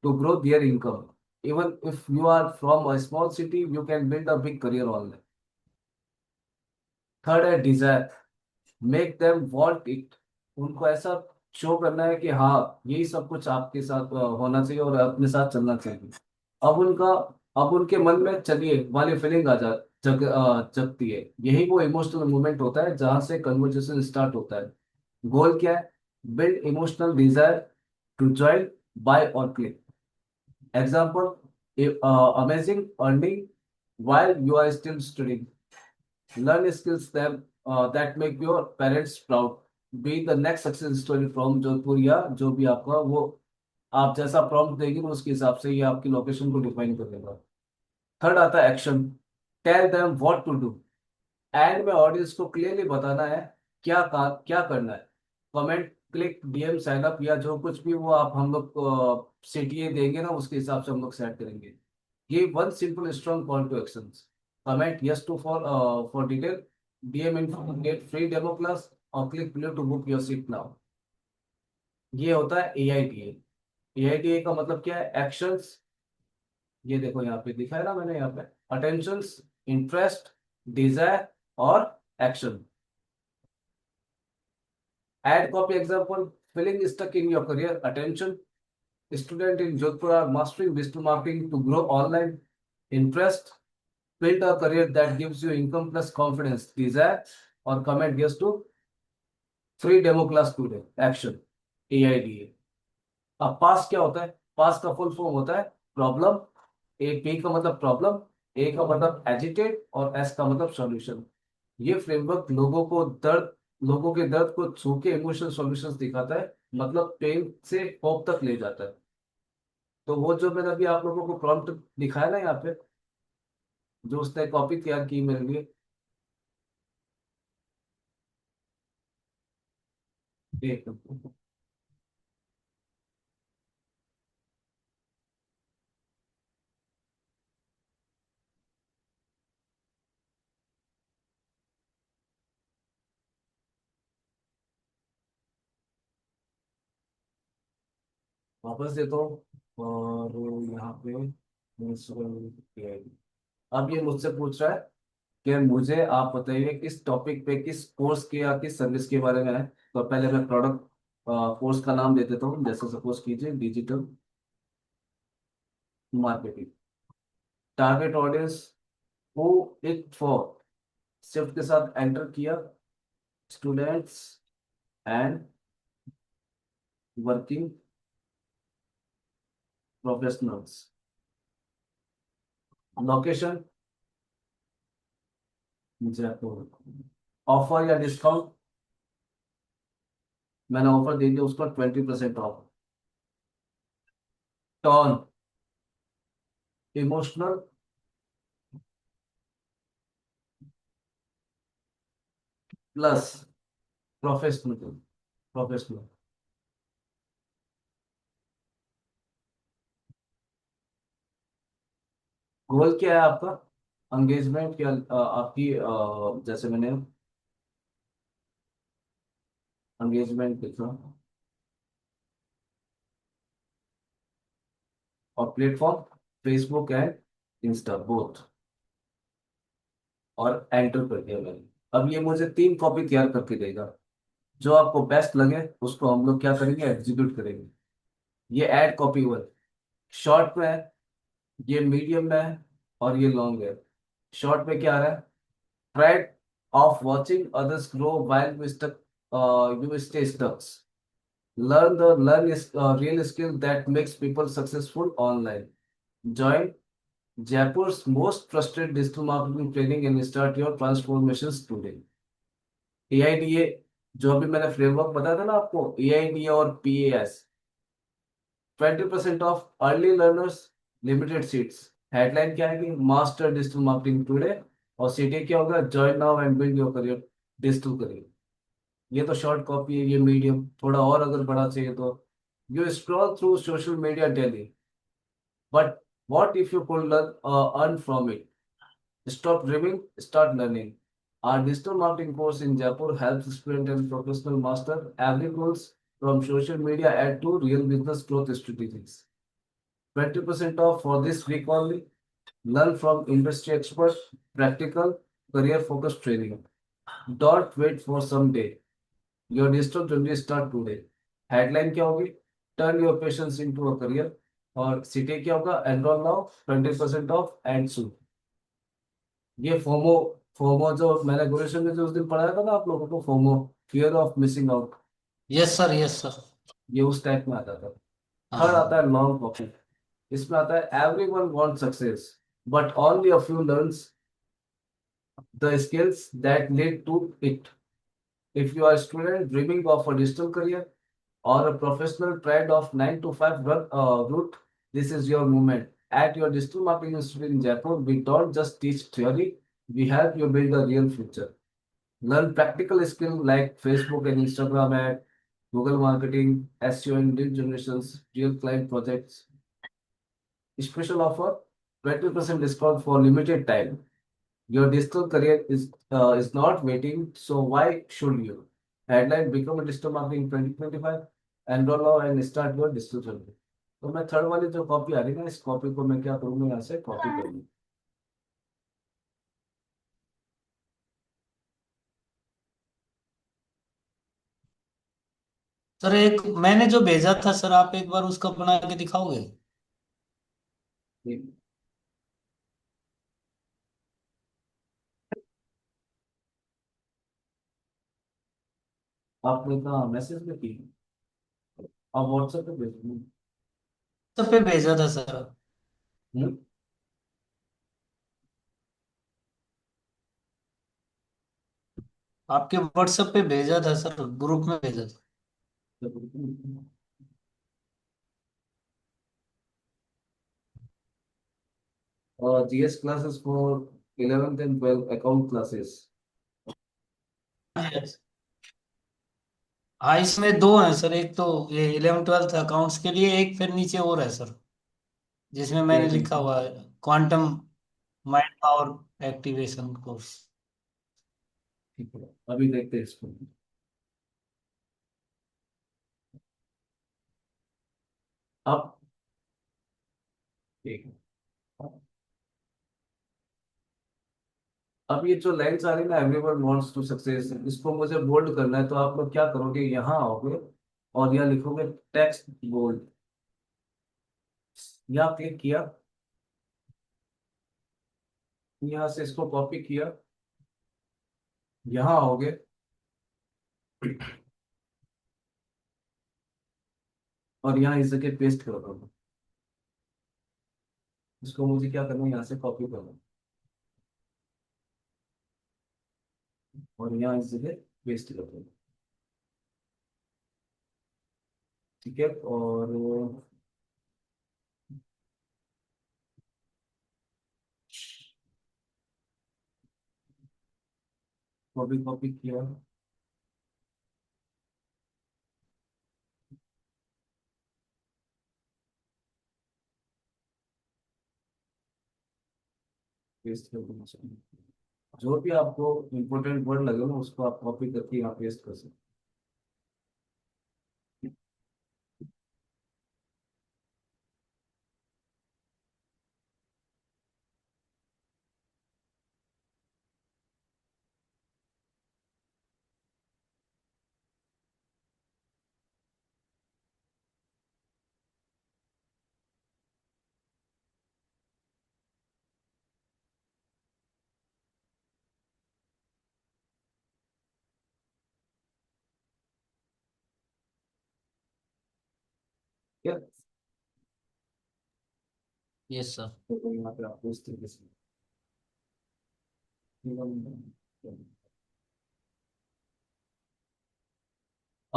To grow their income, even if you are from a small city you can build a big career online. Third है desire, make them want it. उनको ऐसा शो करना है कि हाँ यही सब कुछ आपके साथ होना चाहिए और अपने साथ चलना चाहिए। अब उनका अब उनके मन में चलिए वाली फीलिंग जगती है। यही वो इमोशनल मोमेंट होता है जहां से कन्वर्सेशन स्टार्ट होता है। गोल क्या है, build emotional desire to join, buy or click. Example, amazing earning while you are still studying. Learn skills that make your parents proud. Be the next success story from Jodhpur, या जो भी आपका वो आप जैसा प्रॉम्प्ट देंगे ना उसके हिसाब से ये आपकी लोकेशन को डिफाइन कर देगा। थर्ड आता है action, tell them what to do. End में ऑडियंस को क्लियरली बताना है क्या करना है। Comment, click, DM, sign up, या जो कुछ भी वो आप हम लोग CTA देंगे ना उसके हिसाब से हम लोग सेट करेंगे। Give one simple strong call to actions. Comment yes to for detail. DM info to get free demo class or click below to book your seat now. ये होता है AIDA। AIDA का मतलब क्या है, एक्शंस। ये देखो यहाँ पे दिखा है ना मैंने यहाँ पे, अटेंशंस, इंटरेस्ट, डिजायर और action. Ad copy example, feeling stuck in your career, attention. Student in Jodhpur are mastering digital marketing to grow online. Interest, build a career that gives you income plus confidence. Desire or comment yes to free demo class today. Action, AIDA। अब पास क्या होता है, पास का full form होता है problem. P का मतलब problem, A का मतलब एजिटेट और S का मतलब सॉल्यूशन। ये फ्रेमवर्क लोगों के दर्द को छू के इमोशनल सॉल्यूशंस दिखाता है, मतलब पेन से होप तक ले जाता है। तो वो जो मैंने अभी आप लोगों को प्रॉम्प्ट दिखाया ना यहाँ पे, जो उसने कॉपी तैयार की मेरे लिए, देख लो। वापस देता हूँ। और यहाँ पे municipal PID। अब ये मुझसे पूछ रहा है कि मुझे आप बताइए किस टॉपिक पे, किस कोर्स के या किस सर्विस के बारे में है। तो पहले मैं प्रोडक्ट कोर्स का नाम दे देता हूँ, जैसे सपोज कीजिए digital marketing. Target audience, who it for, shift के साथ एंटर किया, students and working professionals. Location Jaipur. Offer या डिस्काउंट, मैंने ऑफर दे दिया उसको 20% off. Turn, emotional plus professional. Professional. Goal क्या है आपका, एंगेजमेंट या आपकी जैसे मैंने एंगेजमेंट लिखा, और platform Facebook and Insta both, और एंटर कर दिया मैंने। अब ये मुझे 3 कॉपी तैयार करके देगा। जो आपको बेस्ट लगे उसको हम लोग क्या करेंगे, एग्जीक्यूट करेंगे। ये ऐड कॉपी वन, शॉर्ट में है, ये मीडियम में है, और ये लॉन्ग है। शॉर्ट में क्या आ रहा है, pride of watching others grow while you stay stuck. Learn is a real skill that makes people successful online. Join Jaipur's most trusted digital marketing training and start your transformations today. AIDA जो अभी मैंने framework बताया था ना आपको, EIDA और PAS, 20% of early learners, limited seats. Headline क्या है कि मास्टर डिजिटल मार्केटिंग टुडे, और सीटी क्या होगा, join now and build your career, digital career. ये तो शॉर्ट कॉपी है, ये मीडियम। थोड़ा और अगर बड़ा चाहिए तो, you scroll through social media daily, but what if you could learn earn from it? Stop dreaming, start learning. Our digital marketing course in Jaipur helps students and professionals master every tools from social media ad to real business growth strategies. 20% off for this week only. Learn from industry experts, practical, career-focused training. Don't wait for someday. Your digital journey start today. Headline क्या होगी? Turn your patience into a career. और city क्या होगा? Enroll now, 20% off and soon. ये FOMO, FOMO जो मैंने graduation में जो उस दिन पढ़ाया था ना आप लोगों को, FOMO, fear of missing out, yes sir, yes sir. ये उस टाइप में आता था। हाँ थर्ड आता हाँ। है लॉन्ग कॉपी। इसमें आता है everyone want success, but only a few learns the skills that lead to it. If you are student dreaming of a digital career or a professional trend of 9 to 5 route, this is your movement. At your digital marketing institute in Jaipur, we don't just teach theory, we help you build a real future. Learn practical skills like Facebook and Instagram ad, Google marketing, SEO and lead generations, real client projects. Special offer, 20% discount for limited time. Your digital career is not waiting, so why should you? Headline, become a digital marketing 2025, enroll now and start your digital journey. तो मैं third वाली जो copy आ रही है ना, इस copy को मैं क्या करूंगा, यहाँ से कॉपी करूंगा। सर, एक मैंने जो भेजा था सर, आप एक बार उसका बना के दिखाओगे? ठीक। आपने कहा मैसेज में की, आप व्हाट्सएप पे भेज दो। सब पे भेजा था सर। हम्म। आपके व्हाट्सएप पे भेजा था सर, ग्रुप में भेजा था। और GS classes for 11th and 12th account classes. Yes. हाँ, इसमें दो हैं सर। एक तो ये 11th 12th अकाउंट्स के लिए, एक फिर नीचे और है सर, जिसमें मैंने लिखा हुआ है quantum mind power activation course. ठीक है, अभी देखते हैं इसको। अब ठीक है। अब ये जो लाइन्स आ रही है ना, एवरीवन वांट्स टू सक्सेस, इसको मुझे बोल्ड करना है, तो आप लोग क्या करोगे, यहाँ आओगे और यहाँ लिखोगे टेक्स्ट बोल्ड। यहाँ क्लिक किया, यहाँ से इसको कॉपी किया, यहाँ आओगे और यहाँ इस जगह पेस्ट कर दोगे। इसको मुझे क्या करना है, यहाँ से कॉपी करना है और यहाँ इस जगह पेस्ट कर दोगे। ठीक है, और कॉपी कॉपी किया, पेस्ट कर देना। जो भी आपको इम्पोर्टेंट वर्ड लगे ना, उसको आप कॉपी करके यहाँ पेस्ट कर सकते हैं। ठीक है, यस सर। तो यहाँ पे आपको इस तरीके से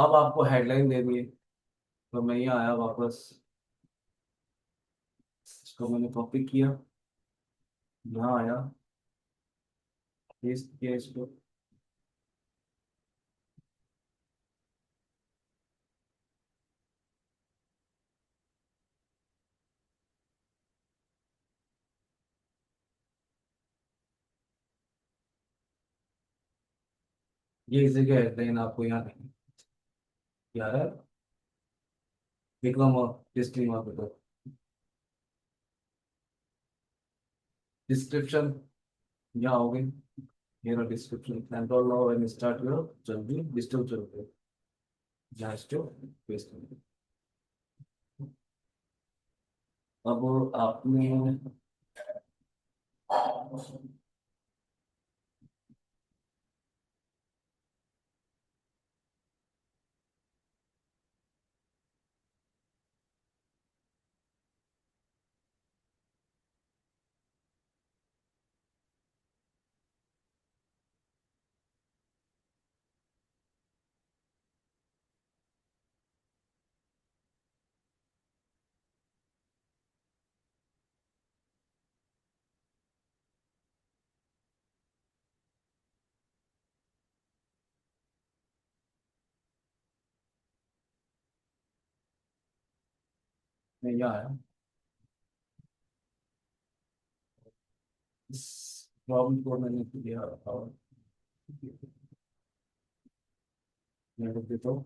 अब आपको हेडलाइन देनी है। तो मैं यहाँ आया वापस, इसको मैंने कॉपी किया, यहाँ आया, पेस्ट किया इसको। ये इस जगह हेडलाइन आपको यहाँ याद है, विक्रम और टेस्टिंग वहाँ पे। तो डिस्क्रिप्शन यहाँ हो गई, ये रहा description, control now and start your journey digital journey, जहाँ इसको पेस्ट कर दिया। अब आपने मैं यहाँ आया, इस प्रॉब्लम को मैंने किया और मैं लिख देता हूँ।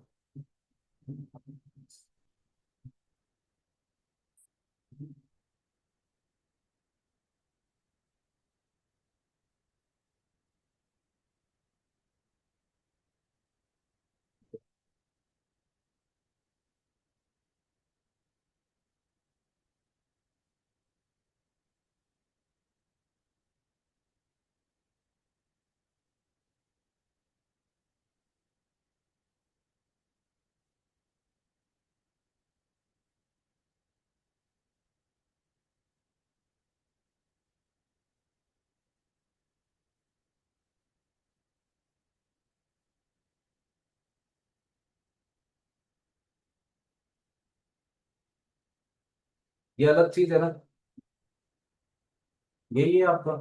ये अलग चीज है ना, यही है आपका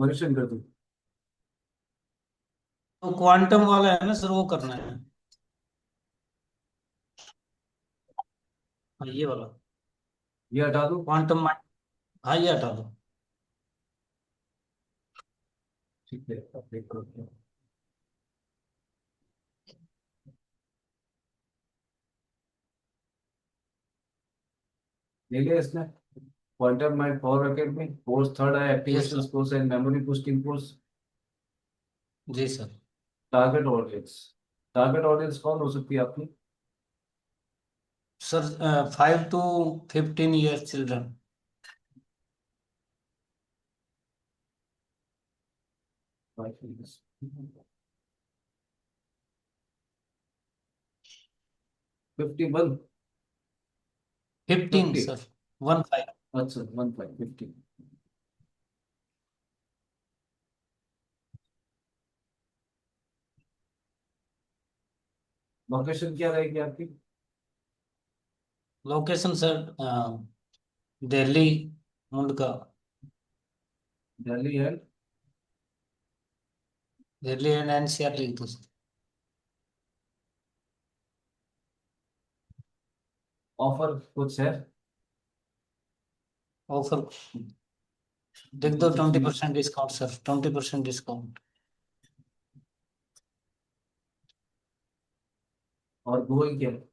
मनुष्य कर दूँ। तो क्वांटम वाला है ना सर, वो करना है। हाँ, ये वाला ये हटा दूँ। क्वांटम। हाँ, ये हटा दो। ठीक है, अब देखो ले लिया इसने। Quantum mind power academy course third है, yes activation sir. Course and memory boosting course. जी sir. Target audience, target audience कौन हो सकती है आपकी? Sir 5 to 15 years children. 51, 15 50। Sir. 15। अच्छा 1550। लोकेशन क्या रहेगी आपकी? Location sir Delhi, Mundka. दिल्ली है। दिल्ली एंड एनसीआर लिख दो सर। ऑफर कुछ है? ऑफर लिख दो, 20% डिस्काउंट सर, 20% डिस्काउंट। और गोल क्या है?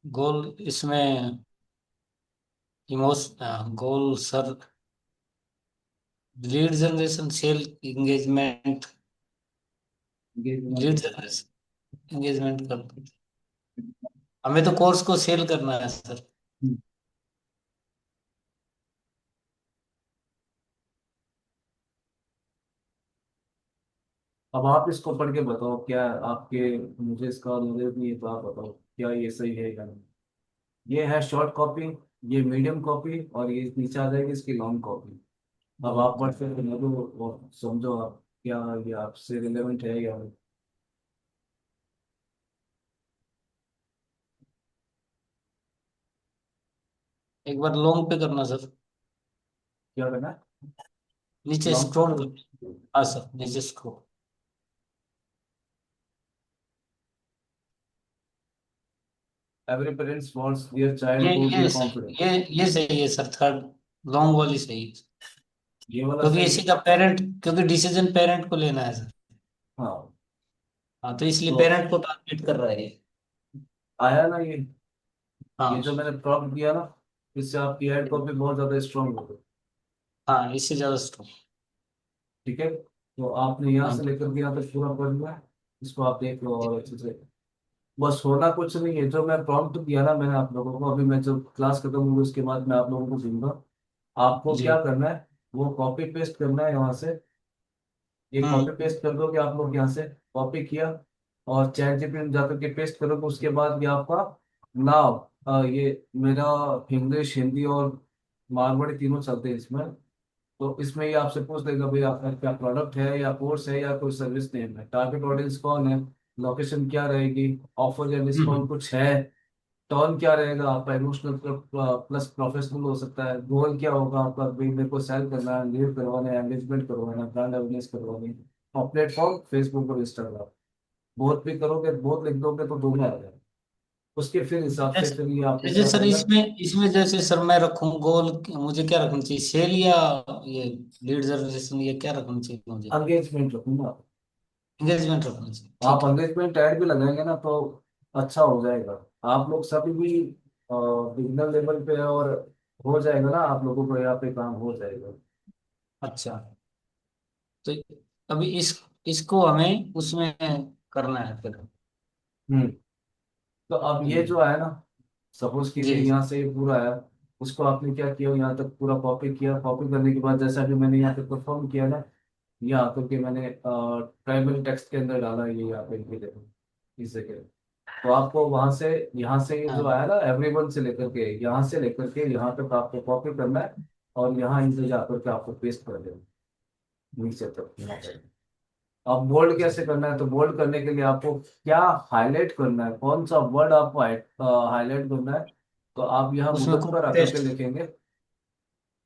गोल इसमें इमोस goal sir, lead generation, sale engagement. Lead generation engagement कर दो। हमें तो कोर्स को सेल करना है सर। अब आप इसको पढ़ के बताओ, क्या आपके, मुझे इसका नॉलेज नहीं है तो आप बताओ क्या ये सही है या नहीं। ये है शॉर्ट कॉपी, ये मीडियम कॉपी, और ये नीचे आ जाएगी इसकी लॉन्ग कॉपी। अब आप लॉन्ग पढ़ को। के समझो और समझो आप। क्या ये आपसे रिलेवेंट है या एक बार लॉन्ग पे करना सर। क्या करना है? नीचे लॉन्ग स्क्रॉल पर। कर। हाँ सर, नीचे scroll. Every parents wants their child ये टू बी ये कॉन्फिडेंट। ये ये सही है सर, थर्ड लॉन्ग वाली सही है। ये वाला क्योंकि सही इसी है। का पेरेंट, क्योंकि डिसीजन पेरेंट को लेना है सर। हाँ। हाँ, तो इसलिए तो पेरेंट को टारगेट कर रहा है ये। आया ना ये हाँ। जो मैंने प्रॉम्प्ट दिया ना, इससे आपकी एड कॉपी बहुत ज्यादा स्ट्रांग हो गई। हाँ, इससे ज्यादा स्ट्रॉन्ग। ठीक है, तो आपने यहाँ हाँ से लेकर के यहाँ तक पूरा पढ़ लिया। इसको आप देख लो और अच्छे से। बस होना कुछ नहीं है, जो मैं प्रॉम्प्ट दिया ना मैंने आप लोगों को, अभी मैं जब क्लास खत्म होगी उसके बाद मैं आप लोगों को दूंगा। आपको जी। क्या करना है, वो कॉपी पेस्ट करना है यहाँ से। ये कॉपी हम्म। पेस्ट कर दोगे आप लोग यहाँ से, कॉपी किया और चैट जीपीटी में जाकर के पेस्ट करोगे, उसके बाद ये आपका नाम, ये मेरा इंग्लिश हिंदी और मारवाड़ी तीनों चलते हैं इसमें। तो इसमें ये आपसे पूछ लेगा भाई आपका क्या प्रोडक्ट है या कोर्स है या कोई सर्विस नेम है, टारगेट ऑडियंस कौन है, लोकेशन क्या रहेगी, ऑफर या डिस्काउंट हम्म। कुछ है, टर्न क्या रहेगा आपका, इमोशनल प्लस प्रोफेशनल हो सकता है, गोल क्या होगा आपका, भाई मेरे को सेल करना है, लीड करवाना है, एंगेजमेंट करवाना है, ब्रांड अवेयरनेस करवानी है, और प्लेटफॉर्म फेसबुक और इंस्टाग्राम। बहुत भी करोगे, बहुत लिख दोगे तो दोनों आ जाएगा। उसके फिर हिसाब से जैसे फिर ये आपको जैसे क्या सर, करना है। इसमें इसमें जैसे सर मैं रखूं गोल, मुझे क्या रखना चाहिए, सेल या ये लीड जनरेशन, ये क्या रखना चाहिए मुझे? एंगेजमेंट रखूंगा। एंगेजमेंट रखना चाहिए, आप ठीक है। एंगेजमेंट ऐड भी लगाएंगे ना तो अच्छा हो जाएगा। आप लोग सभी भी बिगनर लेवल पे है, और हो जाएगा ना, आप लोगों को यहाँ पे काम हो जाएगा। अच्छा, तो अभी इसको हमें उसमें करना है फिर। हम्म। तो अब ये हम्म। जो है ना, सपोज कीजिए जी। यहाँ से ये पूरा है, उसको आपने क्या किया, यहाँ तक पूरा कॉपी किया, कॉपी करने के बाद जैसा कि मैंने यहाँ पे परफॉर्म किया ना, यहाँ आकर के मैंने प्राइमरी टेक्स्ट के अंदर डाला, ये यहाँ पे लिख देखो इस जगह। तो आपको वहां से, यहाँ से ये जो हाँ। आया ना एवरीवन से लेकर के, यहाँ से लेकर के यहाँ तक आपको कॉपी करना है, और यहाँ इसे जाकर के आपको पेस्ट कर देना नीचे तक यहाँ पे। अब बोल्ड जी। कैसे करना है, तो बोल्ड करने के लिए आपको क्या हाईलाइट करना है, कौन सा वर्ड आपको हाईलाइट करना है, तो आप यहाँ उसमें गूगल पर कॉपी आकर के पेस्ट, लिखेंगे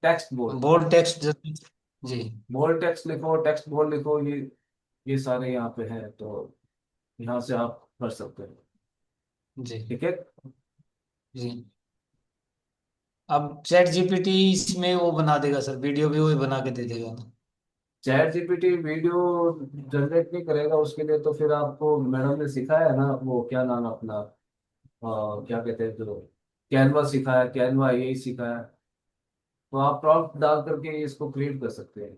टेक्स्ट बोल्ड। बोल्ड टेक्स्ट जी। बोल्ड टेक्स्ट लिखो, टेक्स्ट बोल्ड लिखो, ये सारे यहाँ पे हैं, तो यहाँ से आप कर सकते हैं। जी। ठीक है। जी। अब चैट जीपीटी इसमें वो बना देगा सर, वीडियो भी वही बना के दे देगा। चैट जीपीटी वीडियो जनरेट नहीं करेगा, उसके लिए तो फिर आपको मैडम ने सिखाया है ना, वो क्या नाम है अपना, क्या कहते हैं जो, कैनवा सिखाया, कैनवा यही सिखाया। तो आप प्रॉम्प्ट डाल करके इसको क्रिएट कर सकते हैं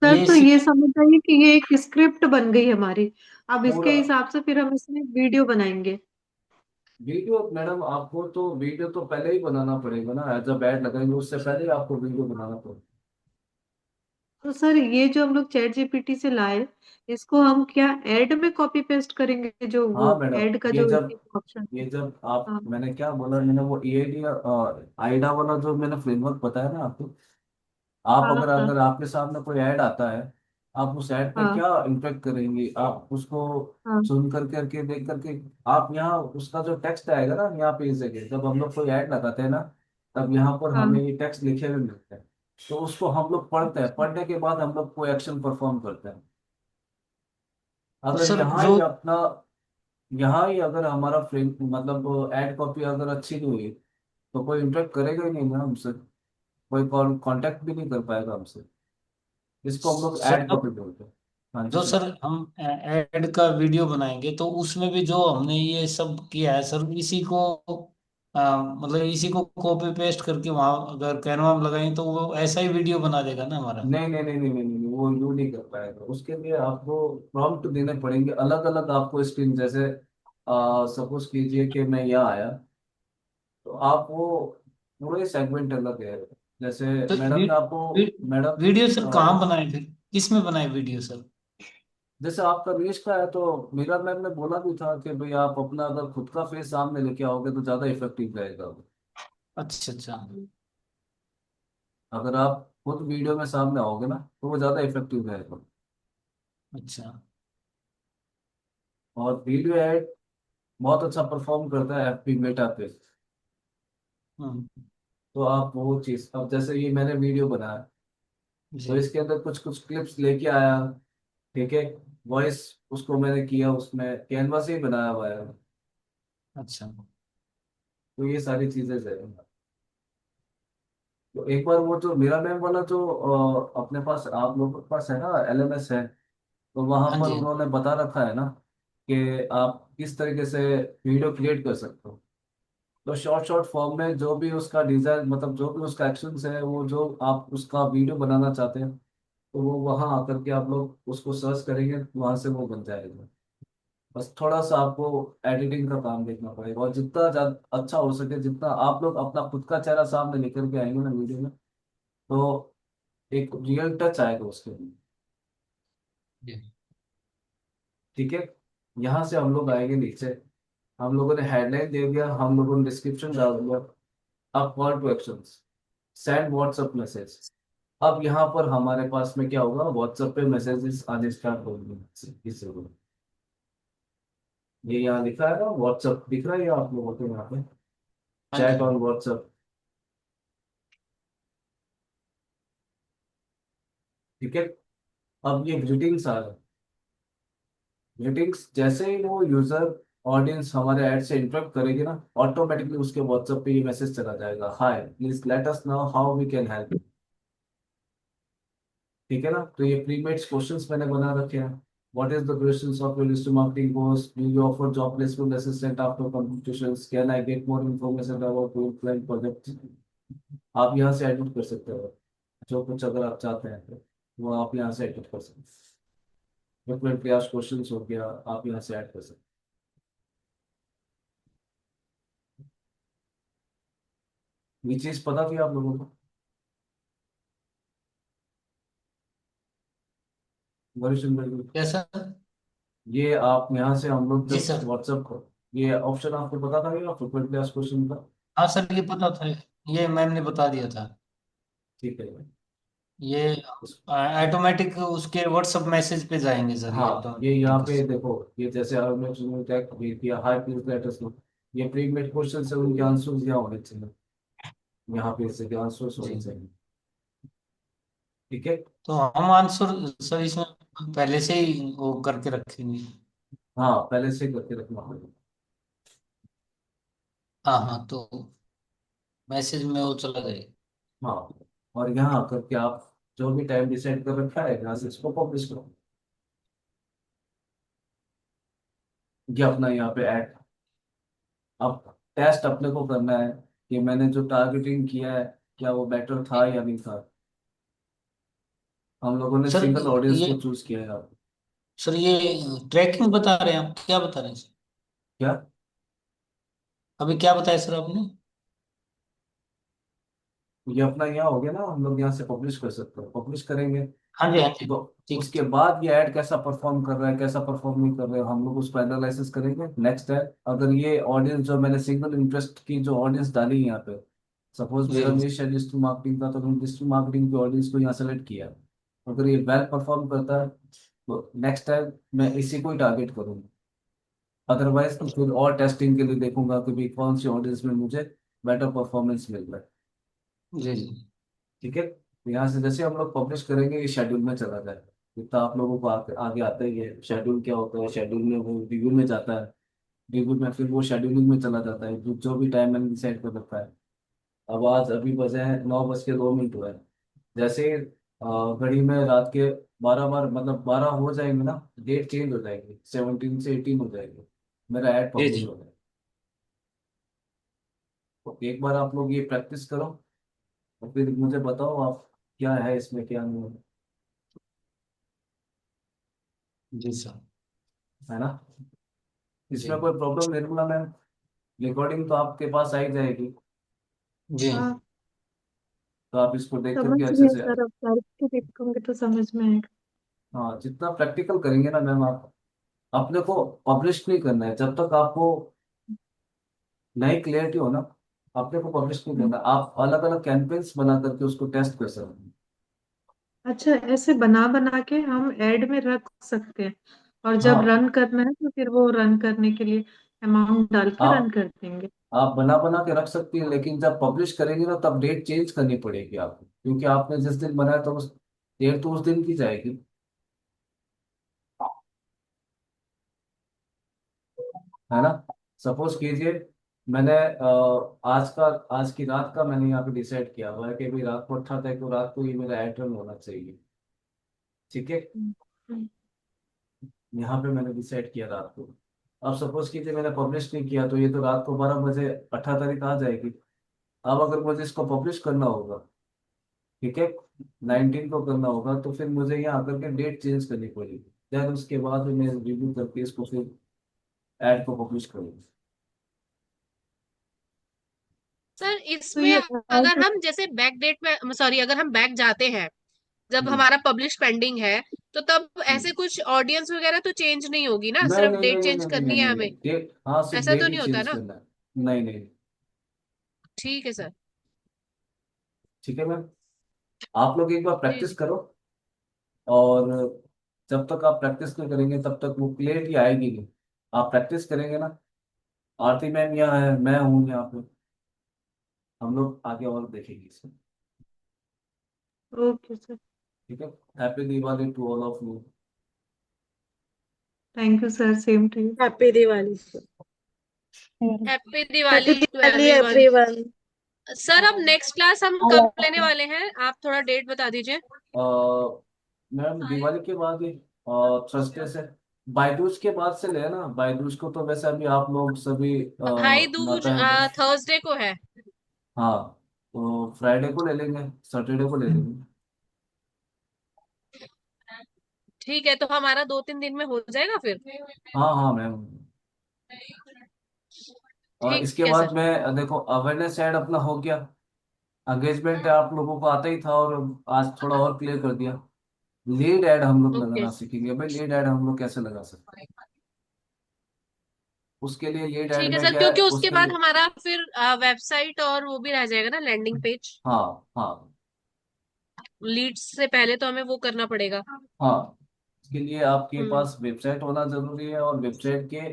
सर ये तो सी- ये समझ आइए कि ये एक स्क्रिप्ट बन गई हमारी। अब इसके पूरा। हिसाब से फिर हम इसमें वीडियो बनाएंगे। वीडियो मैडम आपको तो वीडियो तो पहले ही बनाना पड़ेगा ना, जब ऐड लगाएंगे उससे पहले ही आपको वीडियो बनाना पड़ेगा। तो सर ये जो हम लोग चैट जीपीटी से लाए, इसको हम क्या ऐड में कॉपी पेस्ट करेंगे, जो वो हाँ मैडम, ऐड का ये जो जब ऑप्शन ये है? जब आप, हाँ मैंने क्या बोला, मैंने वो ईआईडी आईडा वाला जो मैंने फ्रेमवर्क बताया ना आपको, आप हाँ अगर हाँ अगर आपके सामने कोई ऐड आता है, आप उस ऐड पे हाँ क्या इम्पेक्ट करेंगे, आप उसको हाँ सुन कर करके देख करके, आप यहाँ उसका जो टेक्स्ट आएगा ना यहाँ पे इस जगह, जब हम लोग कोई ऐड लगाते हैं ना, तब यहाँ पर हाँ। हमें ये टेक्स्ट लिखे हुए मिलते हैं। तो उसको हम लोग पढ़ते हैं, अच्छा। पढ़ने के बाद हम लोग कोई एक्शन परफॉर्म करते हैं। तो अगर सर यहाँ जो ही अपना, यहाँ ही अगर हमारा फ्रेम मतलब ऐड कॉपी अगर अच्छी नहीं हुई, तो कोई इंटरेक्ट करेगा ही नहीं ना हमसे, कोई कांटेक्ट भी नहीं कर पाएगा हमसे। इसको हम लोग सर ऐड जो कॉपी बोलते हैं। हाँ जी जो जी। सर हम ऐड का वीडियो बनाएंगे तो उसमें भी जो हमने ये सब किया है सर, इसी को मतलब इसी को कॉपी पेस्ट करके वहां अगर कैनवा में लगाएं तो वो ऐसा ही वीडियो बना देगा ना हमारा। नहीं नहीं नहीं नहीं नहीं नहीं, वो यू नहीं कर पाएगा, उसके लिए आपको प्रॉम्प्ट देने पड़ेंगे अलग अलग आपको स्क्रीन, जैसे सपोज कीजिए कि मैं यहाँ आया, तो आप वो पूरे सेगमेंट अलग है। जैसे तो मैडम ने आपको, वी, मैडम वीडियो सर कहाँ बनाए फिर, किस में बनाए वीडियो सर? जैसे आपका देश का है तो मिरर मैम ने बोला भी था कि भाई आप अपना अगर खुद का फेस सामने लेके आओगे तो ज्यादा इफेक्टिव रहेगा। अच्छा अच्छा। अगर आप खुद वीडियो में सामने आओगे ना तो वो ज्यादा इफेक्टिव रहेगा। अच्छा। और वीडियो एड बहुत अच्छा परफॉर्म करता है एफबी मेटा पे। हम्म। तो आप वो चीज, अब जैसे ये मैंने वीडियो बनाया तो जी। इसके अंदर कुछ कुछ क्लिप्स लेके आया, ठीक है। वॉइस उसको मैंने किया, उसमें कैनवा से ही बनाया हुआ है। अच्छा। तो ये सारी चीजें है। तो एक बार वो जो मेरा मैम वाला जो अपने पास आप लोगों के पास है ना, एलएमएस है, तो वहां हाँ पर जी। उन्होंने बता रखा है ना कि आप किस तरीके से वीडियो क्रिएट कर सकते हो। तो शॉर्ट शॉर्ट फॉर्म में जो भी उसका डिजाइन, मतलब जो भी उसका एक्शंस है, वो जो आप उसका वीडियो बनाना चाहते हैं, तो वो वहां आकर के आप लोग उसको सर्च करेंगे, वहां से वो बन जाएगा। बस थोड़ा सा आपको एडिटिंग का काम देखना पड़ेगा, और जितना ज्यादा अच्छा हो सके, जितना आप लोग अपना खुद का चेहरा सामने लेकर के आएंगे ना वीडियो में, तो एक रियल टच आएगा उसके लिए। जी। ठीक है। यहाँ से हम लोग आएंगे नीचे। हम लोगों ने हेडलाइन दे दिया, हम लोगों ने डिस्क्रिप्शन डाल दिया। अब call to action, send WhatsApp message. अब यहाँ पर हमारे पास में क्या होगा, व्हाट्सएप पे मैसेजेस आने स्टार्ट होंगे इससे। ये यहाँ लिखा है ना, व्हाट्सएप दिख रहा है ये आप लोगों को यहाँ पे, हाँ जी। Chat on WhatsApp. ठीक है। अब ये ग्रीटिंग्स आ रहे हैं। ग्रीटिंग्स जैसे ही वो यूजर ऑडियंस हमारे ऐड से इंटरेक्ट करेगी ना, ऑटोमेटिकली उसके व्हाट्सएप पे ये मैसेज चला जाएगा, hi please let us know how we can help. ठीक है ना। तो ये प्रीमेड्स क्वेश्चंस मैंने बना रखे हैं। What is the durations of your digital marketing course, do you offer job placement assistant after computations, can I get more information about your client project. आप यहाँ से एडिट कर सकते हो, जो कुछ अगर आप चाहते हैं तो वो आप यहाँ से एडिट कर सकते हैं। फ्रीक्वेंटली आस्क्ड क्वेश्चंस हो गया, आप यहाँ से ऐड कर सकते हैं। ये चीज पता थी आप लोगों को, वरिष्ठ बिल्कुल। कैसा? ये आप यहाँ से हम लोग जी जब सर। व्हाट्सएप को, ये ऑप्शन आपको पता था क्या फ्रीक्वेंटली आस्क्ड क्वेश्चन का? हाँ सर, ये पता था। ये मैम ने बता दिया था। ठीक है। ये इस- ऑटोमेटिक उसके व्हाट्सएप मैसेज पे जाएंगे सर, ये हाँ, ये यहाँ ऑटोमेटिक। पे देखो, ये जैसे हमने शुरू टैग किया hi please let us no, ये प्री मेड क्वेश्चन से उनके आंसर्स यहाँ होने चाहिए, यहाँ पे इसके आंसर्स होने जी। चाहिए। ठीक है। तो हम आंसर सर इसमें पहले से ही वो करके रखेंगे। हाँ, पहले से करके रखना पड़ेगा। हाँ हाँ, तो मैसेज में वो चला जाएगा। हाँ, और यहाँ आकर के आप जो भी टाइम डिसाइड कर रखा है, यहाँ से इसको पब्लिश करो। ये अपना यहाँ पे ऐड, अब टेस्ट अपने को करना है कि मैंने जो टारगेटिंग किया है, क्या वो बेटर था या नहीं था। हम लोगों ने सर सिंगल ऑडियंस ये को चूज किया है यहाँ पे। सर ये ट्रैकिंग बता रहे हैं आप, क्या बता रहे हैं सर? क्या? अभी क्या बताया सर आपने? ये अपना यहाँ हो गया ना, हम लोग यहाँ से पब्लिश कर सकते हो, पब्लिश करेंगे। हाँ जी, हाँ जी। तो ठीक है उसके सर। बाद ये ऐड कैसा परफॉर्म कर रहा है, कैसा परफॉर्म नहीं कर रहे हो, हम लोग उसको एनालिसिस करेंगे। नेक्स्ट है, अगर ये ऑडियंस जो मैंने सिंगल इंटरेस्ट की जो ऑडियंस डाली है यहाँ पे, सपोज जी। मेरा निश है डिजिटल मार्केटिंग का, तो मैंने डिजिटल मार्केटिंग की ऑडियंस को यहाँ सेलेक्ट किया। अगर ये वेल परफॉर्म करता है तो नेक्स्ट टाइम मैं इसी को ही टारगेट करूंगा। अदरवाइज तो फिर और टेस्टिंग के लिए देखूंगा कि भाई कौन सी ऑडियंस में मुझे बेटर परफॉर्मेंस मिल रहा है। जी जी। ठीक है। तो यहाँ से जैसे हम लोग पब्लिश करेंगे, ये शेड्यूल में चला जाएगा। इतना आप लोगों को आगे आता ही है, शेड्यूल क्या होता है, शेड्यूल में वो रिव्यू में जाता है। रिव्यू में फिर वो शेड्यूलिंग में चला जाता है, जो भी टाइम मैंने डिसाइड कर रखा है। अब आज अभी बजे हैं 9:02 हुआ है। जैसे ही, घड़ी में रात के 12 बार, मतलब 12 हो जाएंगे ना, डेट चेंज हो जाएगी, 17 से 18 हो जाएगी, मेरा ऐड जी पब्लिश जी। हो जाएगा। तो एक बार आप लोग ये प्रैक्टिस करो, और फिर मुझे बताओ आप क्या है इसमें, क्या नहीं है। जी सर। है ना। जी इसमें कोई प्रॉब्लम निर्मला मैम, रिकॉर्डिंग तो आपके पास आई जाएगी, जी। हाँ, तो आप इसको देख समझ करके अच्छे गया से। सर, अब करके देखूंगे तो समझ में आएगा। हाँ, जितना प्रैक्टिकल करेंगे ना मैम आप, अपने को पब्लिश नहीं करना है जब तक आपको नई क्लियरिटी हो ना, अपने को पब्लिश नहीं हम्म, करना। आप अलग अलग कैंपेन्स बना करके उसको टेस्ट कर सकते हैं। अच्छा, ऐसे बना बना के हम ऐड में रख सकते हैं, और जब हाँ, रन करना है तो फिर वो रन करने के लिए अमाउंट डाल के रन आप कर देंगे। आप बना बना के रख सकती हैं, लेकिन जब पब्लिश करेंगे ना तब डेट चेंज करनी पड़ेगी आपको, क्योंकि आपने जिस दिन बनाया तो उस डेट तो उस दिन की जाएगी, है ना। सपोज कीजिए मैंने आज की रात का मैंने यहाँ पे डिसाइड किया हुआ है कि भाई रात को 18 तारीख को रात को ये मेरा एड रन होना चाहिए। ठीक है, हम्म, हम्म। यहाँ पे मैंने डिसाइड किया रात को। अब सपोज कीजिए मैंने पब्लिश नहीं किया तो ये तो रात को 12 बजे 18 तारीख आ जाएगी। अब अगर मुझे इसको पब्लिश करना होगा, ठीक है, 19 को करना होगा, तो फिर मुझे यहाँ आकर के डेट चेंज करनी पड़ेगी। देन उसके बाद मैं रिव्यू करके इसको फिर ऐड को पब्लिश करूँगा। सर तो इसमें ये अगर ऐड, हम जैसे बैक डेट में, सॉरी, अगर हम बैक जाते हैं जब हम्म, हमारा पब्लिश पेंडिंग है, तो तब ऐसे हम्म। कुछ ऑडियंस वगैरह तो चेंज नहीं होगी ना, नहीं सिर्फ नहीं डेट नहीं नहीं चेंज नहीं नहीं करनी नहीं है नहीं हमें? नहीं, डेट, हाँ सिर्फ ऐसा तो डेट ही नहीं होता चेंज ना? करना है। नहीं नहीं। ठीक है सर। ठीक है मैम, आप लोग एक बार जी प्रैक्टिस जी। करो, और जब तक आप प्रैक्टिस नहीं करेंगे तब तक वो क्लियरिटी आएगी नहीं। आप प्रैक्टिस करेंगे ना, आरती मैम यहाँ है, मैं हूँ यहाँ पे, हम लोग आगे और देखेंगे इसमें। Okay sir. ठीक है, happy Diwali to all of you. Thank you sir, same to you. Happy Diwali. Happy happy Diwali to Diwali everyone. Everyone. Sir अब नेक्स्ट क्लास हम कब लेने वाले हैं, आप थोड़ा डेट बता दीजिए। मैम दिवाली के बाद ही, थर्सडे से, बायजूस के बाद से ले ना, बायजूस को तो वैसे अभी आप लोग सभी भाई दूज माता है। थर्सडे को है। हाँ, तो फ्राइडे को ले लेंगे, सैटरडे को ले लेंगे। ठीक है, तो हमारा 2-3 दिन में हो जाएगा फिर। हाँ हाँ मैम। और ठीक इसके है बाद सर। मैं देखो अवेयरनेस ऐड अपना हो गया, एंगेजमेंट आप लोगों को आता ही था और आज थोड़ा और क्लियर कर दिया। लीड ऐड हम लोग ओके। लगाना सीखेंगे भाई, लीड ऐड हम लोग कैसे लगा सकते हैं। उसके लिए लीड ऐड ठीक है में सर, क्या है, क्योंकि उसके उसके बाद लिए, हमारा फिर वेबसाइट और वो भी रह जाएगा ना, लैंडिंग पेज। हाँ हाँ लीड्स से पहले तो हमें वो करना पड़ेगा। हाँ, इसके लिए आपके हम्म। पास वेबसाइट होना जरूरी है, और वेबसाइट के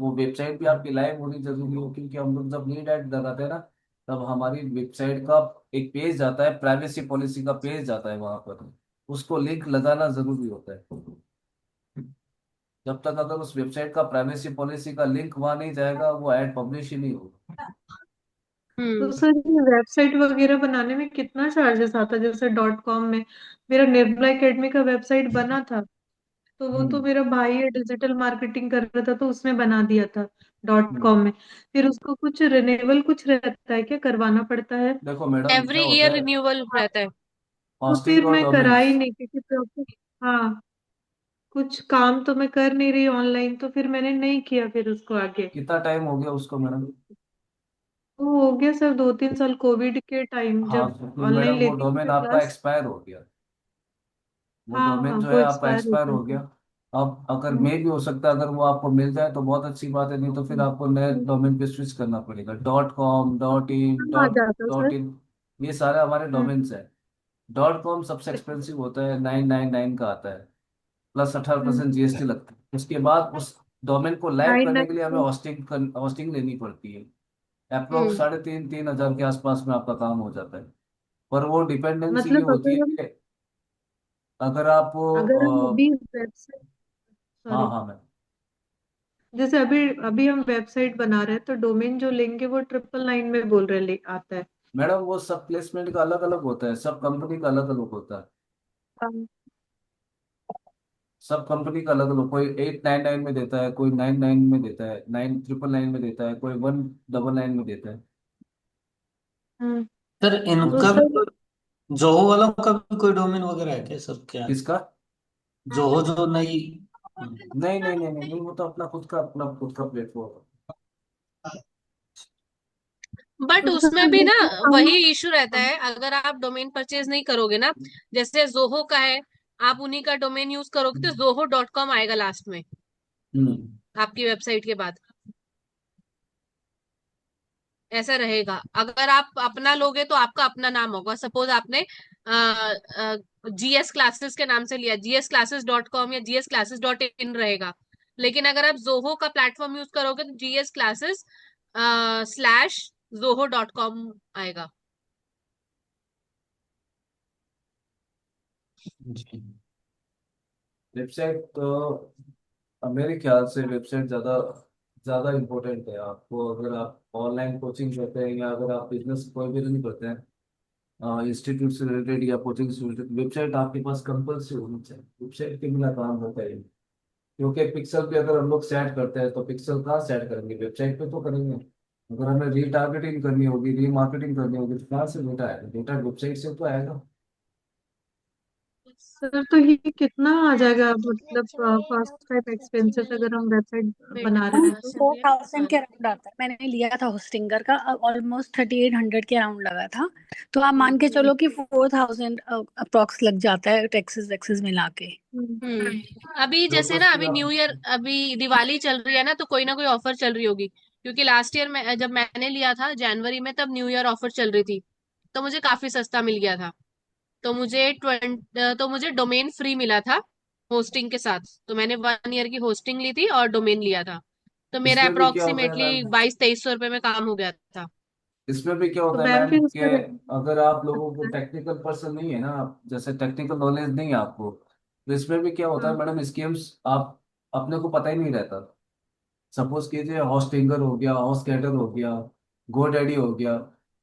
वो वेबसाइट भी आपकी लाइव होनी जरूरी है, क्योंकि हम लोग जब लीड ऐड लगाते हैं ना तब हमारी वेबसाइट का एक पेज जाता है, प्राइवेसी पॉलिसी का पेज जाता है वहां पर, उसको लिंक लगाना जरूरी होता है। जब तक अगर उस वेबसाइट का प्राइवेसी पॉलिसी का लिंक वहां नहीं जाएगा वो ऐड पब्लिश ही नहीं होगा। तो हम्म। सर ये वेबसाइट वगैरह बनाने में कितना चार्जेस आता है? जैसे डॉट कॉम में मेरा निर्मला एकेडमी का वेबसाइट बना था, तो वो तो हम्म मेरा भाई डिजिटल मार्केटिंग कर रहा था तो उसमें बना दिया था डॉट हम्म। कॉम में। फिर उसको कुछ रिन्यूअल कुछ रहता है क्या, करवाना पड़ता है? देखो मैडम क्या एवरी होता ईयर है, रिन्यूअल रहता है। तो हॉस्टिंग फिर और मैं करा डोमेन्स। ही नहीं, क्योंकि प्रॉपर, हाँ, कुछ काम तो मैं कर नहीं रही ऑनलाइन, तो फिर मैंने नहीं किया फिर उसको आगे। कितना टाइम हो गया उसको मैडम? वो हो गया सर 2-3 साल, कोविड के टाइम हाँ जब तो फिर ऑनलाइन मैडम वो लेती थी डोमेन मैं आपका क्लास। एक्सपायर हो गया, वो हाँ डोमेन हाँ, जो है वो आपका एक्सपायर हो एक्सपायर गया हो था। गया। अब अगर हम्म, मे भी हो सकता है, अगर वो आपको मिल जाए तो बहुत अच्छी बात है, नहीं तो फिर हम्म, आपको नए हम्म। डोमेन पे स्विच करना पड़ेगा। डॉट कॉम, डॉट इन, आ डॉट जाता डॉट सर। इन, ये सारे हमारे हम्म। डोमेन्स हैं। डॉट कॉम सबसे एक्सपेंसिव होता है, 999 का आता है, प्लस 18% हम्म। जीएसटी लगता है। उसके बाद उस डोमेन को लाइव नाइन करने के लिए हमें नाइन होस्टिंग लेनी पड़ती है। अप्रोक्स हम्म। 3,500 के आसपास में आपका काम हो जाता है। पर वो डिपेंडेंसी ये मतलब होती है कि अगर आप अगर हम अभी वेबसाइट, हाँ सॉरी, हाँ मैम। जैसे अभी अभी हम वेबसाइट बना रहे हैं तो डोमेन जो लेंगे वो 999 में बोल रहे आता है। मैडम वो सब प्लेसमेंट का अलग अलग होता है, सब कंपनी का अलग अलग होता है। हाँ। सब कंपनी का अलग अलग, कोई 899 में देता है, कोई 99 में देता है, 999 में देता है, कोई 199 में देता है। हम्म। सर वो तो इनका भी सर, कोई, जोहो वालों का भी कोई डोमेन वगैरह है क्या सर, क्या? किसका? जोहो जो नई। नहीं नहीं नहीं नहीं नहीं, वो तो अपना खुद का प्लेटफॉर्म है। बट तो उसमें सर भी ना जैसे हम, वही इशू रहता है, अगर आप डोमेन परचेज नहीं करोगे ना, जैसे जोहो का है, आप उन्हीं का डोमेन यूज करोगे तो zoho.com आएगा लास्ट में हम्म आपकी वेबसाइट के बाद। ऐसा रहेगा, अगर आप अपना लोगे तो आपका अपना नाम होगा। सपोज आपने जीएस क्लासेस के नाम से लिया, gsclasses.com या gsclasses.in रहेगा। लेकिन अगर आप जोहो का प्लेटफॉर्म यूज करोगे तो gsclasses/zoho.com आएगा। जी। वेबसाइट तो मेरे ख्याल से वेबसाइट ज़्यादा ज़्यादा इम्पोर्टेंट है आपको, अगर आप ऑनलाइन कोचिंग करते हैं या अगर आप बिजनेस कोई भी रन करते हैं, इंस्टीट्यूट से रिलेटेड या कोचिंग से रिलेटेड, वेबसाइट आपके पास कंपल्सरी होनी चाहिए। वेबसाइट के बिना काम होता है नहीं। क्योंकि पिक्सल पे अगर हम लोग सेट करते हैं तो पिक्सल कहाँ सेट करेंगे, वेबसाइट पे तो करेंगे। अगर हमें रीटारगेटिंग करनी होगी, रीमार्केटिंग करनी होगी, तो कहाँ से डेटा आएगा? डेटा वेबसाइट से तो आएगा। सर तो ये कितना आ जाएगा, मतलब कॉस्ट टाइप एक्सपेंसेस अगर हम वेबसाइट बना रहे हैं तो? 4,000 के अराउंड आता है। मैंने लिया था होस्टिंगर का, ऑलमोस्ट 3,800 के अराउंड लगा था। तो आप मान के चलो कि 4,000 अप्रोक्स लग जाता है, टैक्सेस वैक्सेस मिला के। अभी जैसे ना, अभी न्यू ईयर, अभी दिवाली चल रही है ना, तो कोई ना कोई ऑफर चल रही होगी। क्योंकि लास्ट ईयर में जब मैंने लिया था जनवरी में, तब न्यू ईयर ऑफर चल रही थी, तो मुझे काफी सस्ता मिल गया था। तो मुझे डोमेन फ्री मिला था होस्टिंग के साथ। तो मैंने 1 ईयर की होस्टिंग ली थी और डोमेन लिया था। तो मेरा इसमें भी क्या होता है अप्रोक्सीमेटली मैम, 2200-2300 रुपये में काम हो गया था। इसमें भी क्या तो होता है मैम मैम फिर कि उसका अगर आप लोगों को टेक्निकल पर्सन नहीं है ना, आप जैसे टेक्निकल नॉलेज नहीं है आपको, तो इसमें भी क्या होता है हाँ मैडम, स्कीम्स आप अपने को पता ही नहीं रहता। सपोज कीजिए हॉस्टिंगर हो गया, हॉस्टगेटर हो गया, गोडैडी हो गया,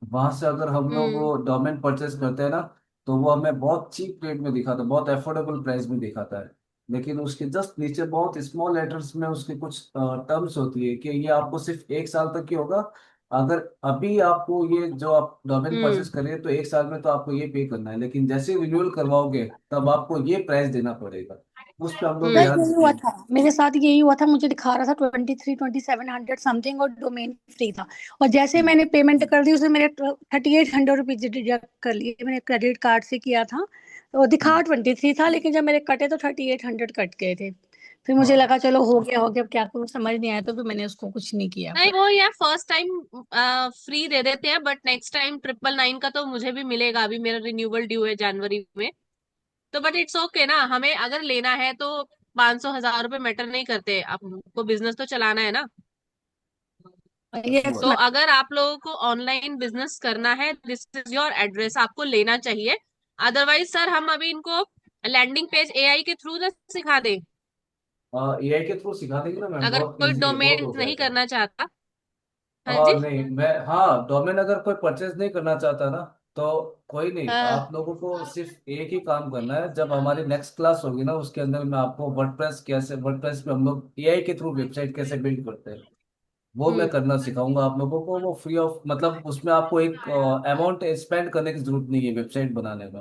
वहां से अगर हम लोग हम्म वो डोमेन परचेस करते हैं ना, तो वो हमें बहुत चीप रेट में दिखाता है, बहुत अफोर्डेबल प्राइस में दिखाता है। लेकिन उसके जस्ट नीचे बहुत स्मॉल लेटर्स में उसकी कुछ टर्म्स होती है कि ये आपको सिर्फ 1 साल तक की होगा। अगर अभी आपको ये जो आप डोमेन हम्म परचेस करिए तो 1 साल में तो आपको ये पे करना है, लेकिन जैसे रिन्यूअल करवाओगे तब आपको ये प्राइस देना पड़ेगा। उस पर हम लोग सर हम्म ध्यान यही देते हुआ हैं। था, मेरे साथ यही हुआ था। मुझे दिखा रहा था 23,700 समथिंग और डोमेन फ्री था। और जैसे ही मैंने पेमेंट कर दी, उसने मेरे 3,800 रुपीज डिडक्ट कर लिए। मैंने क्रेडिट कार्ड से किया था, तो दिखा हम्म। 23 था, लेकिन जब मेरे कटे तो 3,800 कट गए थे। फिर मुझे हाँ, लगा चलो हो गया हो गया, अब क्या करूँ, समझ नहीं आया, तो फिर मैंने उसको कुछ नहीं किया नहीं, फिर। वो यार फर्स्ट टाइम फ्री दे देते हैं, बट नेक्स्ट टाइम 999 का तो मुझे भी मिलेगा। अभी मेरा रिन्यूअल ड्यू है जनवरी में। तो बट इट्स ओके ना, हमें अगर लेना है तो 500-1000 रुपये मैटर नहीं करते, आपको बिजनेस तो चलाना है ना। अच्छी यस तो बात है। अगर आप लोगों को ऑनलाइन बिजनेस करना है, दिस इज योर एड्रेस, आपको लेना चाहिए। अदरवाइज सर, हम अभी इनको लैंडिंग पेज एआई के थ्रू ना सिखा दें। एआई के थ्रू सिखा देंगे ना मैम, अगर बहुत कोई इजी है, बहुत डोमेन हो नहीं जाएगा। करना चाहता। हाँ जी। नहीं मैं, हाँ डोमेन अगर कोई परचेज नहीं करना चाहता ना, तो कोई नहीं, हाँ। आप लोगों को सिर्फ एक ही काम करना है। जब हमारी नेक्स्ट क्लास होगी ना, उसके अंदर मैं आपको वर्डप्रेस कैसे, वर्डप्रेस पे हम लोग एआई के थ्रू वेबसाइट कैसे बिल्ड करते हैं वो मैं हम्म करना सिखाऊंगा आप लोगों को। वो फ्री ऑफ, मतलब उसमें आपको एक अमाउंट स्पेंड करने की जरूरत नहीं है वेबसाइट बनाने में।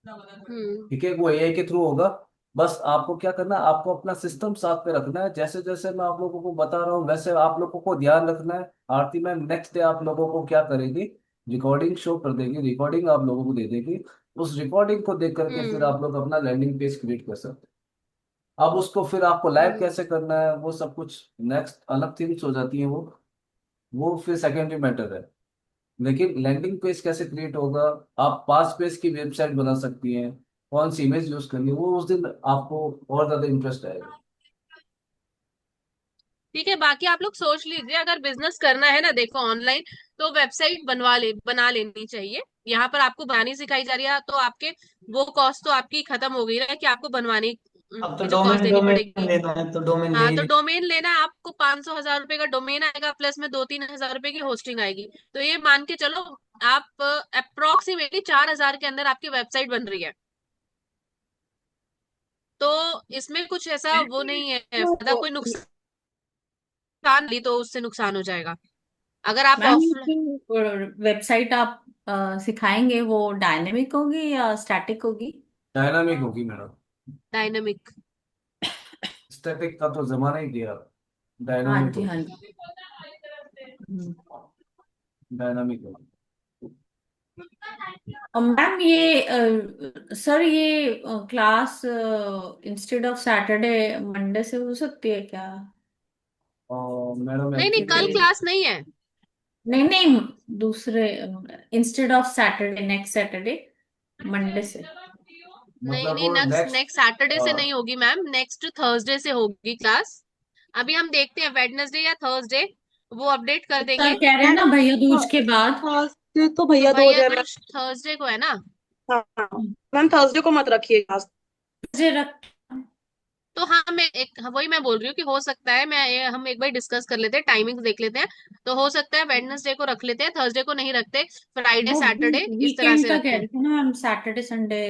हम्म ठीक है, वो एआई के थ्रू होगा। बस आपको क्या करना है, आपको अपना सिस्टम साथ में रखना है। जैसे जैसे मैं आप लोगों को बता रहा हूँ वैसे आप लोगों को ध्यान रखना है। आरती मैम नेक्स्ट डे आप लोगों को क्या करेगी, रिकॉर्डिंग शो कर देगी, रिकॉर्डिंग आप लोगों को दे देगी। उस रिकॉर्डिंग को देख करके फिर हम्म आप लोग अपना लैंडिंग पेज क्रिएट कर सकते हैं। अब उसको फिर आपको लाइव हम्म कैसे करना है वो सब कुछ नेक्स्ट अलग थिंग्स हो जाती है, वो फिर सेकेंडरी मैटर है। लेकिन लैंडिंग पेज कैसे क्रिएट होगा, आप 5 पेज की वेबसाइट बना सकती हैं, कौन सी इमेज यूज करनी है, वो उस दिन आपको और ज्यादा इंटरेस्ट आएगा। ठीक है, बाकी आप लोग सोच लीजिए। अगर बिजनेस करना है ना, देखो ऑनलाइन, तो वेबसाइट बना लेनी चाहिए। यहाँ पर आपको बनानी सिखाई जा रही है, तो आपके वो कॉस्ट तो आपकी खत्म हो गई ना, कि आपको बनवाने अब तो की जो कॉस्ट डोमेन देनी डोमेन पड़ेगी। लेना है तो डोमेन ले हाँ, ही तो ले। डोमेन लेना है आपको, 500-1000 रुपए का डोमेन आएगा, प्लस में 2-3 हजार रुपए की होस्टिंग आएगी। तो ये मान के चलो, आप अप्रोक्सीमेटली 4000 के अंदर आपकी वेबसाइट बन रही है। तो इसमें कुछ ऐसा वो नहीं है, ज्यादा कोई नुकसान ली तो उससे नुकसान हो जाएगा। अगर आप मैम, ऑफ ये जो वेबसाइट आप सिखाएंगे वो डायनेमिक होगी या स्टैटिक होगी? डायनामिक होगी मैडम। डायनेमिक। स्टैटिक का तो जमाना ही गया, हाँ डायनामिक जी, हाँ होगी। जी। हम्म। डायनामिक होगी। और मैम सर ये class instead of Saturday Monday से हो सकती है क्या? और मैडम नहीं नहीं, कल एक्चुअली, क्लास नहीं है। नहीं नहीं, दूसरे instead of Saturday, next Saturday. Monday से। नहीं मतलब नहीं, वो नेक्स्ट नेक्स्ट। नेक्स्ट सैटरडे से नहीं होगी मैम, नेक्स्ट थर्सडे से होगी क्लास। अभी हम देखते हैं वेडनेसडे या थर्सडे, वो अपडेट कर सर देंगे। कह रहे हैं ना भैया दूज के बाद। थर्सडे तो तो भैया दूज भैया है मैम। दूज थर्सडे को है ना। हाँ मैम, थर्सडे को मत रखिए क्लास। मुझे रख। तो हाँ, मैं एक वही मैं बोल रही हूँ कि हो सकता है हम एक बार डिस्कस कर लेते हैं, टाइमिंग देख लेते हैं। तो हो सकता है वेडनेसडे को रख लेते हैं, थर्सडे को नहीं रखते, फ्राइडे वो सैटरडे इस तरह वीकेंड से का कह रखते हैं। रहे थे ना मैम, सैटरडे संडे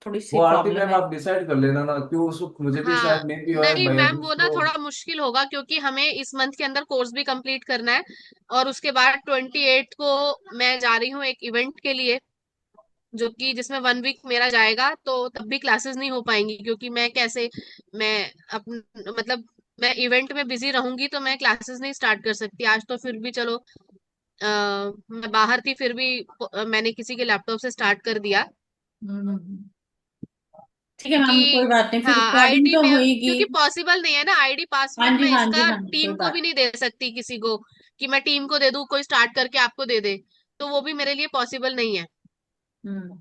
थोड़ी सी वो आरती प्रॉब्लम मैम है। आप डिसाइड कर लेना ना, क्यों उस मुझे भी हाँ शायद नहीं भी है नहीं भैया मैम, दूज वो ना को। थोड़ा मुश्किल होगा क्योंकि हमें इस मंथ के अंदर कोर्स भी कंप्लीट करना है। और उसके बाद 28 को मैं जा रही हूँ एक इवेंट के लिए, जो कि जिसमें 1 वीक मेरा जाएगा, तो तब भी क्लासेस नहीं हो पाएंगी क्योंकि मैं कैसे, मैं अपन मतलब मैं इवेंट में बिजी रहूंगी तो मैं क्लासेस नहीं स्टार्ट कर सकती। आज तो फिर भी चलो, मैं बाहर थी फिर भी मैंने किसी के लैपटॉप से स्टार्ट कर दिया। हम्म, ठीक है मैम, कोई कि बात नहीं, फिर हाँ रिकॉर्डिंग आईडी तो में, होएगी। क्योंकि पॉसिबल नहीं है ना आईडी हाँ पासवर्ड जी मैं हाँ जी इसका हाँ जी, कोई टीम को भी बात। नहीं दे सकती किसी को, कि मैं टीम को दे दूं कोई स्टार्ट करके आपको दे दे। तो वो भी मेरे लिए पॉसिबल नहीं है। हम्म,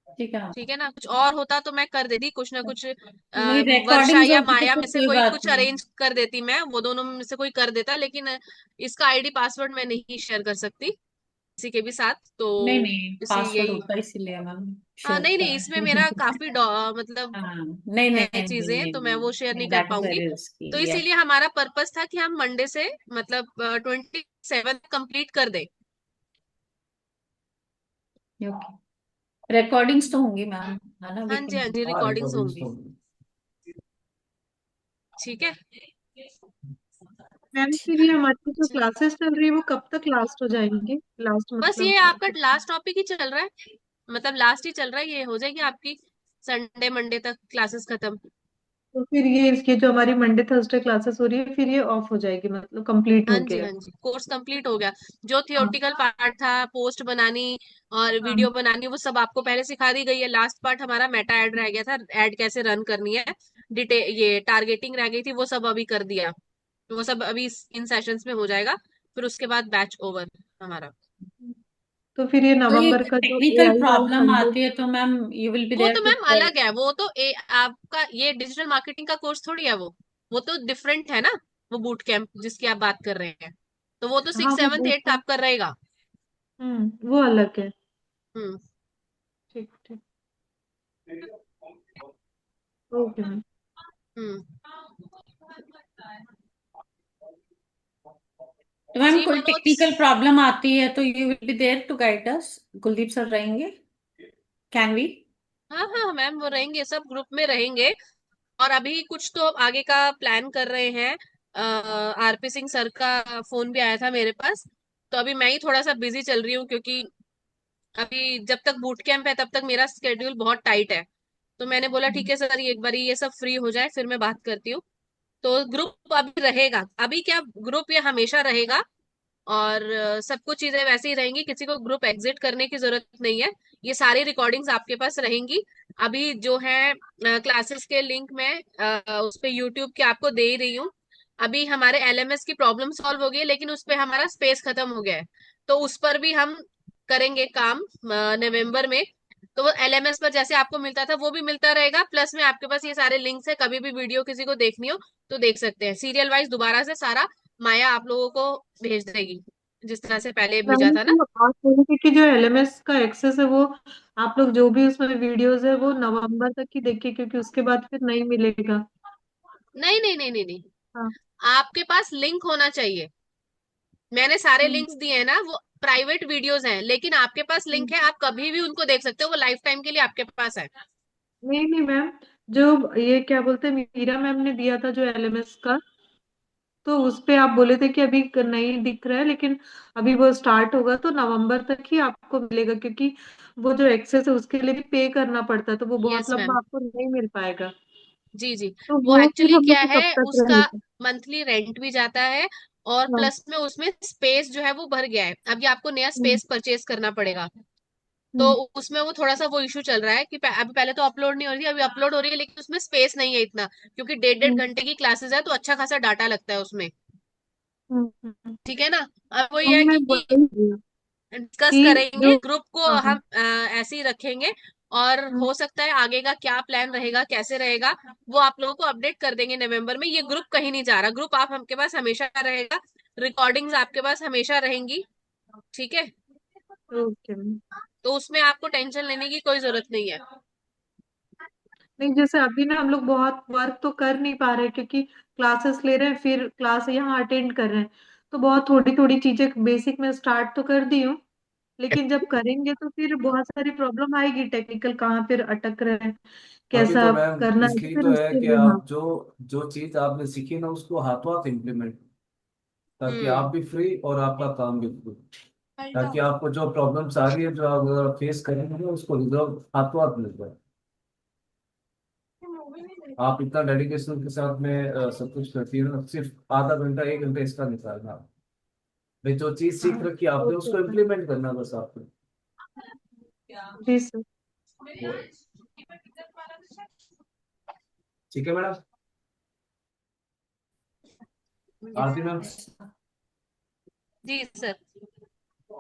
ठीक है ठीक मैम। है ना, कुछ और होता तो मैं कर देती कुछ ना कुछ, नहीं, वर्षा रिकॉर्डिंग्स या होगी तो माया फिर में से कोई कोई बात कुछ नहीं। अरेंज कर देती, मैं वो दोनों में से कोई कर देता, लेकिन इसका आईडी पासवर्ड मैं नहीं शेयर कर सकती किसी के भी साथ, तो नहीं नहीं, इसी पासवर्ड यही। होता है इसीलिए मैम हाँ शेयर नहीं नहीं, इसमें मेरा कर। काफी मतलब हाँ, नहीं नहीं है नहीं चीजें, नहीं तो मैं वो शेयर नहीं, नहीं कर दैट इज पाऊंगी। वेरी तो रिस्की, इसीलिए हमारा पर्पस था कि हम मंडे से मतलब 27 कंप्लीट कर दे। ओके। रिकॉर्डिंग्स तो होंगी मैम, है ना, हाँ जी हाँ वीकेंड। जी, हाँ रिकॉर्डिंग्स रिकॉर्डिंग्स होंगी। तो। ठीक है। मैम फिर ये हमारी जो क्लासेस चल रही है वो कब तक लास्ट हो जाएंगे, लास्ट बस मतलब ये आपका लास्ट टॉपिक ही चल रहा है, मतलब लास्ट ही चल रहा है, ये हो जाएगी आपकी संडे मंडे तक क्लासेस खत्म। तो फिर ये इसकी जो हमारी मंडे थर्सडे क्लासेस हो रही है फिर ये ऑफ हो जाएगी, मतलब कंप्लीट हाँ हो जी गया। हाँ जी, कोर्स कंप्लीट हो गया। जो हाँ थियोटिकल पार्ट था, पोस्ट बनानी और हाँ वीडियो बनानी, वो सब आपको पहले सिखा दी गई है। लास्ट पार्ट हमारा मेटा ऐड रह गया था, ऐड कैसे रन करनी है, डिटेल ये टारगेटिंग रह गई थी, वो सब अभी कर दिया। वो सब अभी इन सेशंस में हो जाएगा, फिर उसके बाद बैच ओवर हमारा। तो फिर ये तो ये नवंबर का जो टेक्निकल एआई वाला प्रॉब्लम संडे। आती है तो मैम यू विल बी वो देयर तो टू मैम अलग है, वो तो आपका ये डिजिटल मार्केटिंग का कोर्स थोड़ी है वो तो डिफरेंट है ना। वो बूट कैंप जिसकी आप बात कर रहे हैं, तो वो तो हाँ 6 वो 7 बूट 8 कैंप। आपका रहेगा। वो अलग है। हम्म। ठीक ठीक। Okay ma'am. हम्म। तो मैम जी कोई मनोज। टेक्निकल प्रॉब्लम आती है तो you will be there to guide us. Kuldeep sir रहेंगे, कैन वी? हाँ हाँ मैम, वो रहेंगे, सब ग्रुप में रहेंगे। और अभी कुछ तो आगे का प्लान कर रहे हैं। आरपी सिंह सर का फोन भी आया था मेरे पास, तो अभी मैं ही थोड़ा सा बिजी चल रही हूँ क्योंकि अभी जब तक बूट कैंप है तब तक मेरा स्केड्यूल बहुत टाइट है। तो मैंने बोला ठीक है सर, एक बारी ये सब फ्री हो जाए फिर मैं बात करती हूँ। तो ग्रुप अभी रहेगा, अभी क्या, ग्रुप ये हमेशा रहेगा। और सब कुछ चीजें वैसे ही रहेंगी, किसी को ग्रुप एग्जिट करने की जरूरत नहीं है। ये सारी रिकॉर्डिंग्स आपके पास रहेंगी। अभी जो है क्लासेस के लिंक में उस पे यूट्यूब के आपको दे ही रही हूँ। अभी हमारे एलएमएस की प्रॉब्लम सॉल्व हो गई है, लेकिन उस पे हमारा स्पेस खत्म हो गया है। तो उस पर भी हम करेंगे काम नवंबर में। तो वो एलएमएस पर जैसे आपको मिलता था वो भी मिलता रहेगा, प्लस में आपके पास ये सारे लिंक्स है, कभी भी वीडियो किसी को देखनी हो तो देख सकते हैं, सीरियल वाइज दोबारा से सारा माया आप लोगों को भेज देगी, जिस तरह से पहले भेजा मैंने था ना। तो आप बोले थे कि जो एलएमएस का एक्सेस है वो आप लोग जो भी उसमें वीडियोस है वो नवंबर तक ही देखिए, क्योंकि उसके बाद फिर नहीं मिलेगा। नहीं नहीं नहीं नहीं नहीं, हाँ। आपके पास लिंक होना चाहिए। मैंने सारे हम्म, लिंक्स दिए हैं ना, वो प्राइवेट वीडियोस हैं, लेकिन आपके पास लिंक हम्म। है, आप कभी भी उनको देख सकते हो, वो लाइफ टाइम के लिए आपके पास है। नहीं नहीं मैम, जो ये क्या बोलते हैं मीरा मैम ने दिया था जो एलएमएस का, तो उस पे आप बोले थे कि अभी नहीं दिख रहा है, लेकिन अभी वो स्टार्ट होगा तो नवंबर तक ही आपको मिलेगा, क्योंकि वो जो एक्सेस है उसके लिए भी पे करना पड़ता है, तो वो बहुत यस मैम। लंबा आपको नहीं मिल पाएगा। जी जी। तो वो वो फिर एक्चुअली हम लोग क्या को है, कब तक उसका रहेगा? मंथली रेंट भी जाता है, और हाँ। प्लस में उसमें स्पेस जो है वो भर गया है, अभी आपको नया हम्म, स्पेस परचेज करना पड़ेगा। तो हम्म, उसमें वो थोड़ा सा वो इशू चल रहा है कि अभी पहले तो अपलोड नहीं हो रही थी, अभी अपलोड हो रही है, लेकिन उसमें स्पेस नहीं है इतना, क्योंकि 1.5 1.5 हम्म, घंटे की क्लासेस है, तो अच्छा खासा डाटा लगता है उसमें। हम्म, ठीक है ना। अब वो हाँ, ये है मैं कि वही हूँ। डिस्कस कि करेंगे, जो ग्रुप को हाँ हम ऐसे ही रखेंगे, और हो सकता है आगे का क्या प्लान रहेगा, कैसे रहेगा, वो आप लोगों को अपडेट कर देंगे नवंबर में। ये ग्रुप कहीं नहीं जा रहा, ग्रुप आप आपके पास हमेशा रहेगा, रिकॉर्डिंग्स आपके पास हमेशा रहेंगी, ठीक है? Okay ma'am. तो उसमें आपको टेंशन लेने की कोई जरूरत नहीं है। नहीं, जैसे अभी ना हम लोग बहुत वर्क तो कर नहीं पा रहे क्योंकि क्लासेस ले रहे हैं, फिर क्लास यहाँ अटेंड कर रहे हैं, तो बहुत थोड़ी थोड़ी चीजें बेसिक में स्टार्ट तो कर दी हूँ, लेकिन जब करेंगे तो फिर बहुत सारी प्रॉब्लम आएगी, टेक्निकल कहाँ फिर अटक रहे हैं, अभी तो कैसा मैम करना है, तो इसकी फिर तो है उसके कि लिए हाँ। आप जो जो चीज आपने सीखी ना उसको हाथों हाथ इम्प्लीमेंट, ताकि हम्म। आप भी फ्री और आपका काम भी फ्री, ताकि आपको जो प्रॉब्लम्स आ रही है जो आप फेस करेंगे ना उसको रिजॉल्व हाथों हाथ मिल जाए। आप इतना डेडिकेशन के साथ में सब कुछ करती है ना, सिर्फ आधा घंटा 1 घंटा इसका निकालना। भाई जो चीज सीख रखी है आपने ओके उसको सर। इम्प्लीमेंट करना बस आपको। जी सर। वो है। ठीक है मैडम। आरती मैम। जी सर।